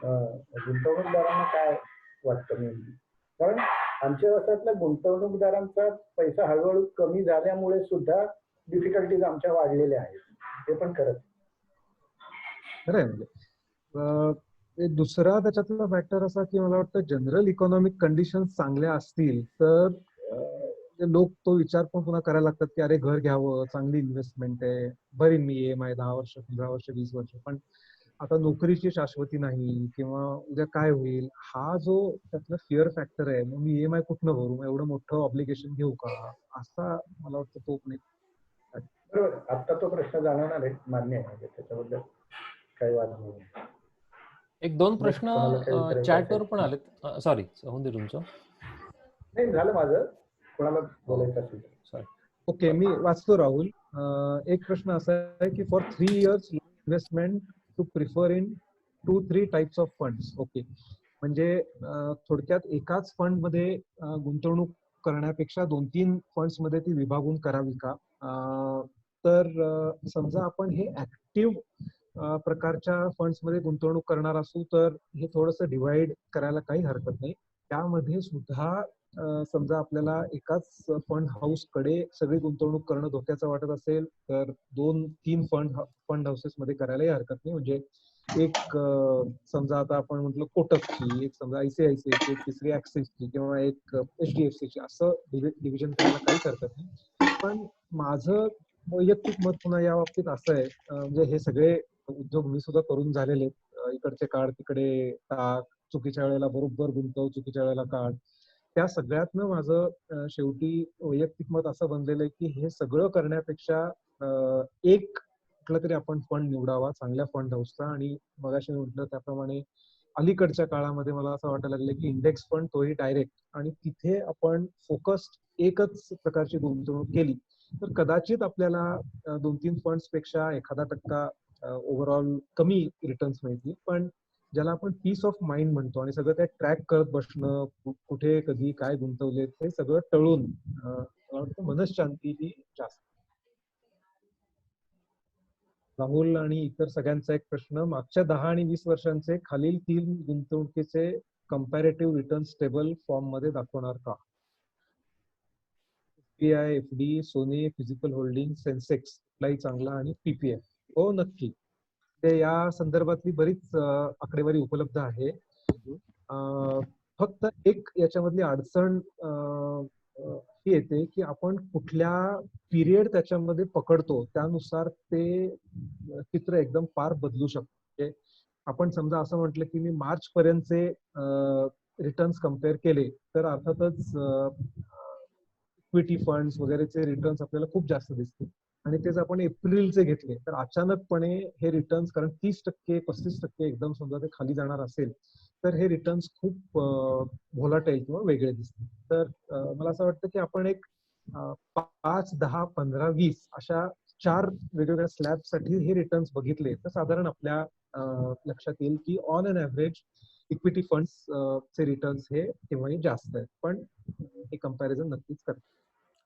गुंतवणूकदारांना काय वाटतं नेमकी. कारण आमच्या व्यवसायातल्या गुंतवणूकदारांचा पैसा हळूहळू कमी झाल्यामुळे सुद्धा डिफिकल्टीज आमच्या वाढलेल्या आहेत, हे पण खरंच. खरं आहे. म्हणजे दुसरा त्याच्यातला फॅक्टर असा की मला वाटतं जनरल इकॉनॉमिक कंडिशन चांगल्या असतील तर लोक तो विचार पण पुन्हा करायला लागतात की अरे घर घ्यावं, चांगली इन्व्हेस्टमेंट आहे, भरीन मी EMI 10 वर्ष, 15 वर्ष, 20 वर्ष. पण आता नोकरीची शाश्वती नाही किंवा उद्या काय होईल, हा जो त्यातला फिअर फॅक्टर आहे, मग मी EMI कुठनं भरू, एवढं मोठं ऑब्लिगेशन घेऊ का, असा मला वाटतं तो पण बरोबर. आता तो प्रश्न जाणवणार आहे, मान्य आहे, म्हणजे त्याच्याबद्दल काही वाद नाही. 1-2 प्रश्न चॅटवर पण आलेत. सॉरी, होऊन दे तुमचं. नाही झालं माझं, कोणाला बोलायचं असेल. ओके, मी वाचतो राहुल. एक प्रश्न असा आहे की for 3 years investment to prefer in 2-3 types of funds. Okay, म्हणजे थोडक्यात एकाच फंड मध्ये गुंतवणूक करण्यापेक्षा 2-3 फंड्स मध्ये ती विभागून करावी का. तर समजा आपण हे ऍक्टिव्ह प्रकारच्या फंड्स मध्ये गुंतवणूक करणार असू तर हे थोडंसं डिवाइड करायला काही हरकत नाही. त्यामध्ये सुद्धा समजा आपल्याला एकाच फंड हाऊस कडे सगळी गुंतवणूक करणं धोक्याचं वाटत असेल तर 2-3 फंड हाऊसेस मध्ये करायलाही हरकत नाही. म्हणजे एक समजा आता आपण म्हटलं कोटकची, एक समजा ICICI ची, एक तिसरी ऍक्सिसची किंवा एक HDFC ची, असं डिव्हिजन करायला काहीच हरकत नाही. पण माझं वैयक्तिक मत पुन्हा या बाबतीत असं आहे, म्हणजे हे सगळे उद्योग मी सुद्धा करून झालेले आहेत. इकडचे काढ, तिकडे टाक, चुकीच्या वेळेला बरोबर गुंतव, चुकीच्या वेळेला काढ. त्या सगळ्यातनं माझं शेवटी वैयक्तिक मत असं बनलेलं आहे की हे सगळं करण्यापेक्षा एक कुठला तरी आपण फंड निवडावा चांगल्या फंड हाऊसचा. आणि मगाशी म्हटलं त्याप्रमाणे अलीकडच्या काळामध्ये मला असं वाटायला लागलं की इंडेक्स फंड, तोही डायरेक्ट, आणि तिथे आपण फोकस्ड एकच प्रकारची गुंतवणूक केली तर कदाचित आपल्याला 2-3 फंड्स पेक्षा 1% ओव्हरऑल कमी रिटर्न्स मिळतील. पण ज्याला आपण पीस ऑफ माइंड म्हणतो आणि सगळं काय ट्रॅक करत बसणं, कुठे कधी काय गुंतवले, हे सगळं टळून मनशांती ही जास्त. राहुल आणि इतर सगळ्यांचा एक प्रश्न, मागच्या 10 आणि 20 वर्षांचे खालील 3 गुंतवणुकीचे कंपॅरेटिव्ह रिटर्न्स टेबल फॉर्म मध्ये दाखवणार का? एसबीआय, एफडी, सोनी, फिजिकल होल्डिंग, सेन्सेक्स, कुठलाही चांगला आणि पीपीएफ. हो नक्की, ते या संदर्भातली बरीच आकडेवारी उपलब्ध आहे. फक्त एक याच्यामधली अडचण ही येते की आपण कुठल्या पिरियड त्याच्यामध्ये पकडतो त्यानुसार ते चित्र एकदम फार बदलू शकते. आपण समजा असं म्हटलं की मी मार्च पर्यंतचे रिटर्न्स कम्पेअर केले तर अर्थातच इक्विटी फंड्स वगैरेचे रिटर्न्स आपल्याला खूप जास्त दिसतील आणि तेच आपण एप्रिलचे घेतले तर अचानकपणे हे रिटर्न्स, कारण 30% 35% एकदम समजा ते खाली जाणार असेल तर हे रिटर्न्स खूप व्होलाटाईल किंवा वेगळे दिसतील. तर मला असं वाटतं की आपण एक 5, 10, 15, 20 अशा 4 वेगवेगळ्या स्लॅबसाठी हे रिटर्न्स बघितले तर साधारण आपल्या लक्षात येईल की on an average equity funds चे रिटर्न्स हे केव्हाही जास्त आहेत, पण हे कंपॅरिझन नक्कीच करतात.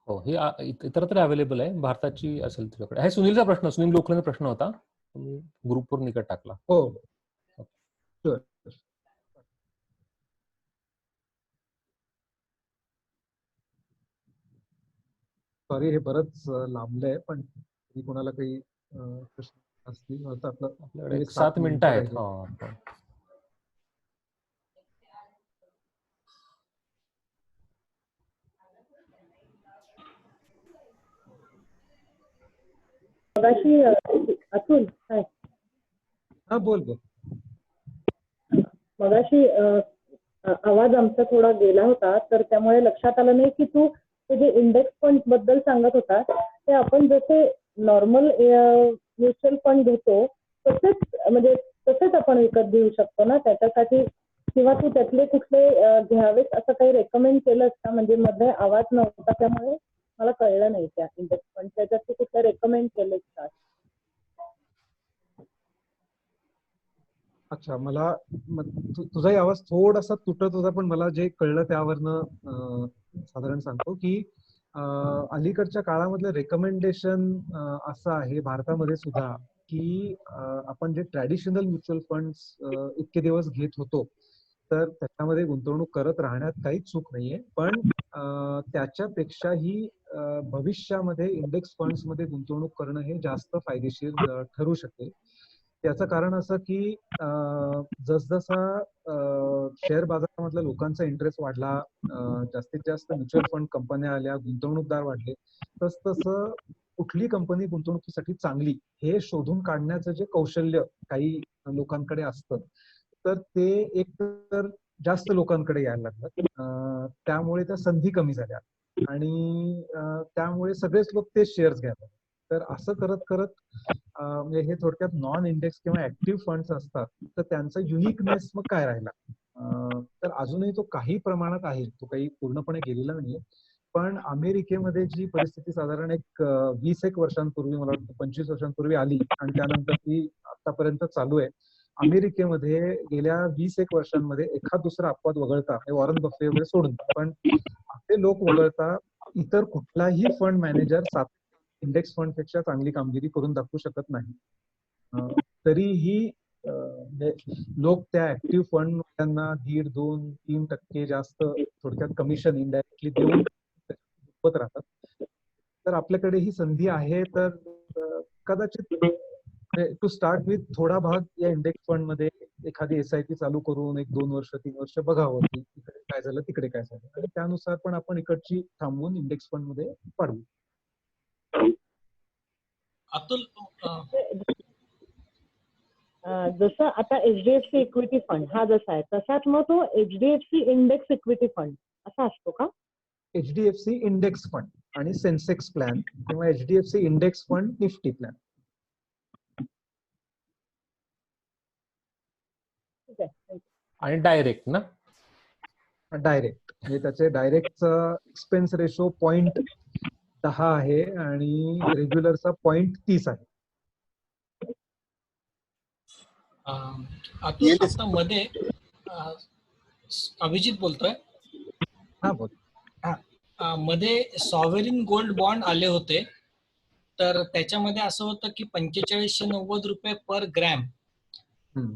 हो, ही इतरत्र अवेलेबल आहे, भारताची असेल तुझ्याकडे. हे सुनीलचा प्रश्न, सुनील गोखलेचा प्रश्न होता, ग्रुपवर निकट टाकला. हो शुअर. सॉरी, हे बरंच लांबलंय, पण कोणाला काही प्रश्न असतील तर आपल्याकडे 7 मिनिटं आहेत. अतुल, हा बोल. मगाशी आवाज आमचा थोडा गेला होता तर त्यामुळे लक्षात आलं नाही की तू ते जे इंडेक्स फंड बद्दल सांगत होता ते आपण जसे नॉर्मल म्युच्युअल फंड घेतो तसेच आपण विकत घेऊ शकतो ना त्याच्यासाठी, किंवा तू त्यातले कुठले घ्यावेत असं काही रेकमेंड केलंस का? म्हणजे मध्ये आवाज नव्हता त्यामुळे मला कळलं नाही त्या इंडेक्स फंड त्याच्यात तू कुठले रेकमेंड केलेस का? अच्छा, मला तुझाही आवाज थोडासा तुटत होता, पण मला जे कळलं त्यावरनं साधारण सांगतो की अलीकडच्या काळामधलं रेकमेंडेशन असं आहे भारतामध्ये सुद्धा की आपण जे ट्रॅडिशनल म्युच्युअल फंड्स इतके दिवस घेत होतो तर त्याच्यामध्ये गुंतवणूक करत राहण्यात काहीच चूक नाहीये, पण त्याच्यापेक्षाही भविष्यामध्ये इंडेक्स फंड्स मध्ये गुंतवणूक करणं हे जास्त फायदेशीर ठरू शकेल. त्याचं कारण असं की जसजसा शेअर बाजारामधल्या लोकांचा इंटरेस्ट वाढला, जास्तीत जास्त म्युच्युअल फंड कंपन्या आल्या, गुंतवणूकदार वाढले, तसतसं कुठली कंपनी गुंतवणुकीसाठी चांगली हे शोधून काढण्याचं जे कौशल्य काही लोकांकडे असतं तर ते एक तर जास्त लोकांकडे यायला लागलं, त्यामुळे त्या संधी कमी झाल्या आणि त्यामुळे सगळेच लोक ते शेअर्स घ्यायला. तर असं करत करत म्हणजे हे थोडक्यात नॉन इंडेक्स किंवा ऍक्टिव्ह फंड्स असतात तर त्यांचा युनिकनेस मग काय राहिला, तर अजूनही तो काही प्रमाणात आहे, तो काही पूर्णपणे गेलेला नाहीये. पण अमेरिकेमध्ये जी परिस्थिती साधारण एक 20 वर्षांपूर्वी, मला वाटतं 25 वर्षांपूर्वी आली आणि त्यानंतर ती आतापर्यंत चालू आहे. अमेरिकेमध्ये गेल्या 20 वर्षांमध्ये एखाद दुसरा अपवाद वगळता, वॉरन बफे वगैरे सोडून, पण असे लोक वगळता इतर कुठलाही फंड मॅनेजर इंडेक्स फंड पेक्षा चांगली कामगिरी करून दाखवू शकत नाही. तरीही लोक त्या ऍक्टिव्ह फंड त्यांना 1.5%, 2%, 3% जास्त थोडक्यात कमिशन इनडायरेक्टली देऊन राहतात. तर आपल्याकडे ही संधी आहे, तर कदाचित टू स्टार्ट विथ थोडा भाग या इंडेक्स फंड मध्ये एखादी एसआयपी चालू करून 1-2 वर्ष 3 वर्ष बघावं की इकडे काय झालं तिकडे काय झालं आणि त्यानुसार पण आपण इकडची थांबवून इंडेक्स फंड मध्ये पाडू. अतुल, जसं आता एचडीएफसी इक्विटी फंड हा जसा आहे तसाच मग तो एचडीएफसी इंडेक्स इक्विटी फंड असा असतो का? एचडीएफसी इंडेक्स फंड आणि सेन्सेक्स प्लॅन किंवा HDFC index fund Nifty plan. आणि डायरेक्ट ना? डायरेक्ट म्हणजे त्याचे डायरेक्टचा एक्सपेन्स रेशो 0.10 आहे आणि रेग्युलरचा 0.30 आहे. अतुल, आता मध्ये अभिजित बोलतोय. हा बोल. मध्ये सॉव्हरिन गोल्ड बॉन्ड आले होते तर त्याच्यामध्ये असं होतं की 4590 रुपये पर ग्रॅम हम्म.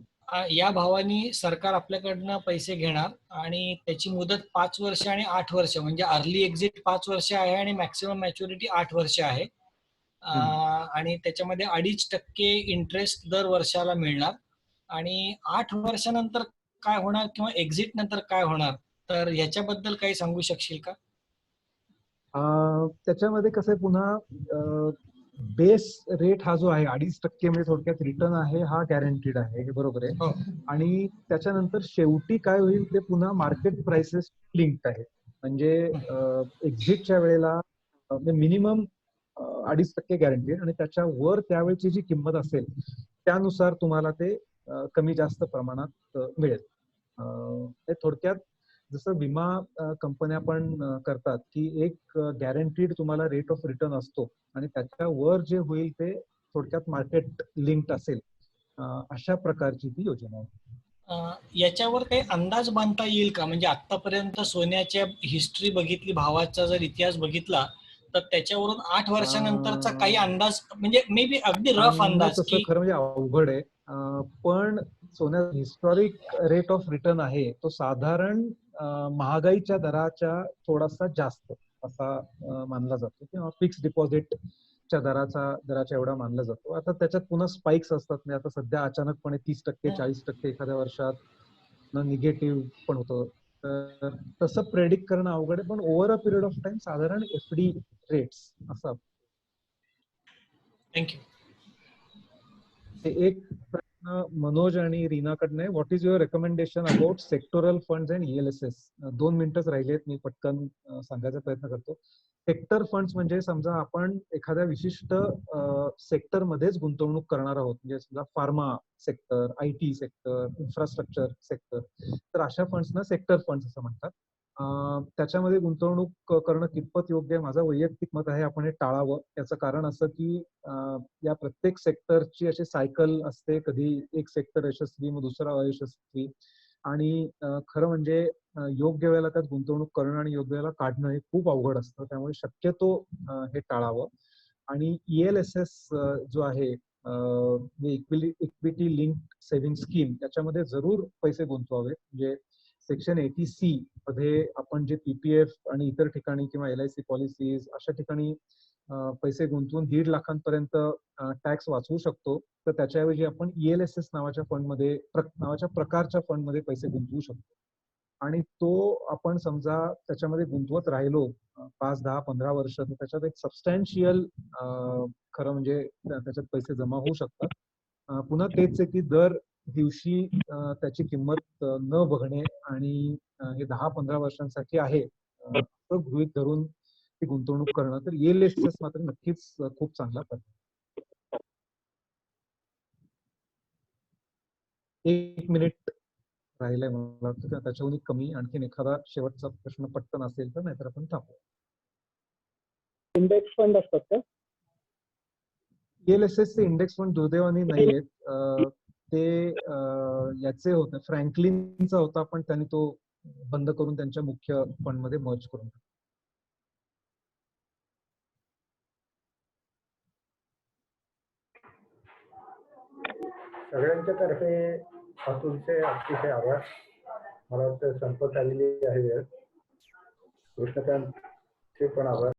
या भावाने सरकार आपल्याकडनं पैसे घेणार आणि त्याची मुदत 5 वर्ष आणि 8 वर्ष म्हणजे अर्ली एक्झिट 5 वर्ष आहे आणि मॅक्सिमम मॅच्युरिटी 8 वर्ष आहे. आणि त्याच्यामध्ये 2.5% इंटरेस्ट दर वर्षाला मिळणार. आणि 8 वर्षानंतर काय होणार किंवा एक्झिट नंतर काय होणार, तर ह्याच्याबद्दल काही सांगू शकशील का? त्याच्यामध्ये कसं आहे, पुन्हा बेस रेट हा जो आहे 2.5% म्हणजे थोडक्यात रिटर्न आहे, हा गॅरंटीड आहे, हे बरोबर आहे. हो. आणि त्याच्यानंतर शेवटी काय होईल ते पुन्हा मार्केट प्राइसेस लिंक्ड आहे. म्हणजे एक्झिटच्या वेळेला मिनिमम 2.5% गॅरंटीड आणि त्याच्या वर त्यावेळची जी किंमत असेल त्यानुसार तुम्हाला ते कमी जास्त प्रमाणात मिळेल. हे थोडक्यात जसं विमा कंपन्या पण करतात की एक गॅरंटीड तुम्हाला रेट ऑफ रिटर्न असतो आणि त्याच्यावर जे होईल ते थोडक्यात मार्केट लिंक्ड असेल, अशा प्रकारची ती योजना आहे. याच्यावर काही अंदाज बांधता येईल का? म्हणजे आतापर्यंत सोन्याच्या हिस्ट्री बघितली, भावाचा जर इतिहास बघितला तर त्याच्यावरून 8 वर्षानंतरचा काही अंदाज, म्हणजे मे बी अगदी रफ अंदाज तसं की खरं म्हणजे अवघड आहे. पण सोन्याचा हिस्टॉरिक रेट ऑफ रिटर्न आहे तो साधारण महागाईच्या दराच्या थोडासा जास्त असा मानला जातो किंवा फिक्स डिपॉझिटच्या दराच्या एवढा मानला जातो. आता त्याच्यात पुन्हा स्पाइक्स असतात. म्हणजे आता सध्या अचानकपणे 30%, 40% एखाद्या वर्षात निगेटिव्ह पण होतं. तर तसं प्रेडिक्ट करणं अवघड आहे, पण over a period of time साधारण एफडी रेट्स असं. थँक्यू. एक प्रश्न मनोज आणि रीनाकडनं आहे. What is your recommendation about sectoral funds and ELSS? 2 मिनिटच राहिलेत, मी पटकन सांगायचा प्रयत्न करतो. सेक्टर फंड्स म्हणजे समजा आपण एखाद्या विशिष्ट सेक्टर मध्येच गुंतवणूक करणार आहोत, म्हणजे समजा pharma sector, IT sector, infrastructure sector, तर अशा फंड्सना सेक्टर फंड्स असं म्हणतात. त्याच्यामध्ये गुंतवणूक करणं कितपत योग्य आहे, माझं वैयक्तिक मत आहे आपण हे टाळावं. याचं कारण असं की या प्रत्येक सेक्टरची अशी सायकल असते, कधी एक सेक्टर यशस्वी मग दुसरा अयशस्वी, आणि खरं म्हणजे योग्य वेळेला त्यात गुंतवणूक करणं आणि योग्य वेळेला काढणं हे खूप अवघड असतं. त्यामुळे शक्यतो हे टाळावं. आणि ELSS जो आहे इक्विटी लिंक्ड सेव्हिंग स्कीम, त्याच्यामध्ये जरूर पैसे गुंतवावे. म्हणजे सेक्शन 80C मध्ये आपण जे PPF आणि इतर ठिकाणी किंवा LIC पॉलिसीज अशा ठिकाणी पैसे गुंतवून 1.5 लाखांपर्यंत टॅक्स वाचवू शकतो. तर त्याच्याऐवजी आपण ELSS नावाच्या फंडमध्ये, नावाच्या प्रकारच्या फंडमध्ये पैसे गुंतवू शकतो. आणि तो आपण समजा त्याच्यामध्ये गुंतवत राहिलो 5, 10, 15 वर्ष, तर त्याच्यात एक सबस्टॅन्शियल खरं म्हणजे त्याच्यात पैसे जमा होऊ शकतात. पुन्हा तेच आहे की दर दिवशी त्याची किंमत न बघणे आणि हे 10-15 वर्षांसाठी आहे असं गृहीत धरून ती गुंतवणूक करणं, तर ELSS मात्र नक्कीच खूप चांगला पर्याय. 1 मिनिट राहिलंय मला वाटतं, किंवा त्याच्याहून कमी. आणखीन एखादा शेवटचा प्रश्न पटकन असेल तर, नाहीतर आपण थांबू. इंडेक्स फंड असतात का? ELSS चे इंडेक्स फंड दुर्दैवाने नाही आहेत. ते याचे होते, फ्रँकलिनचा होता, पण त्यांनी तो बंद करून त्यांच्या मुख्य फंड मध्ये मर्ज करून. सगळ्यांच्या तर्फे अतुलचे अतिशय आभार. मला वाटतं संपत आलेली आहे वेळ. कृष्णकांतचे पण आभार.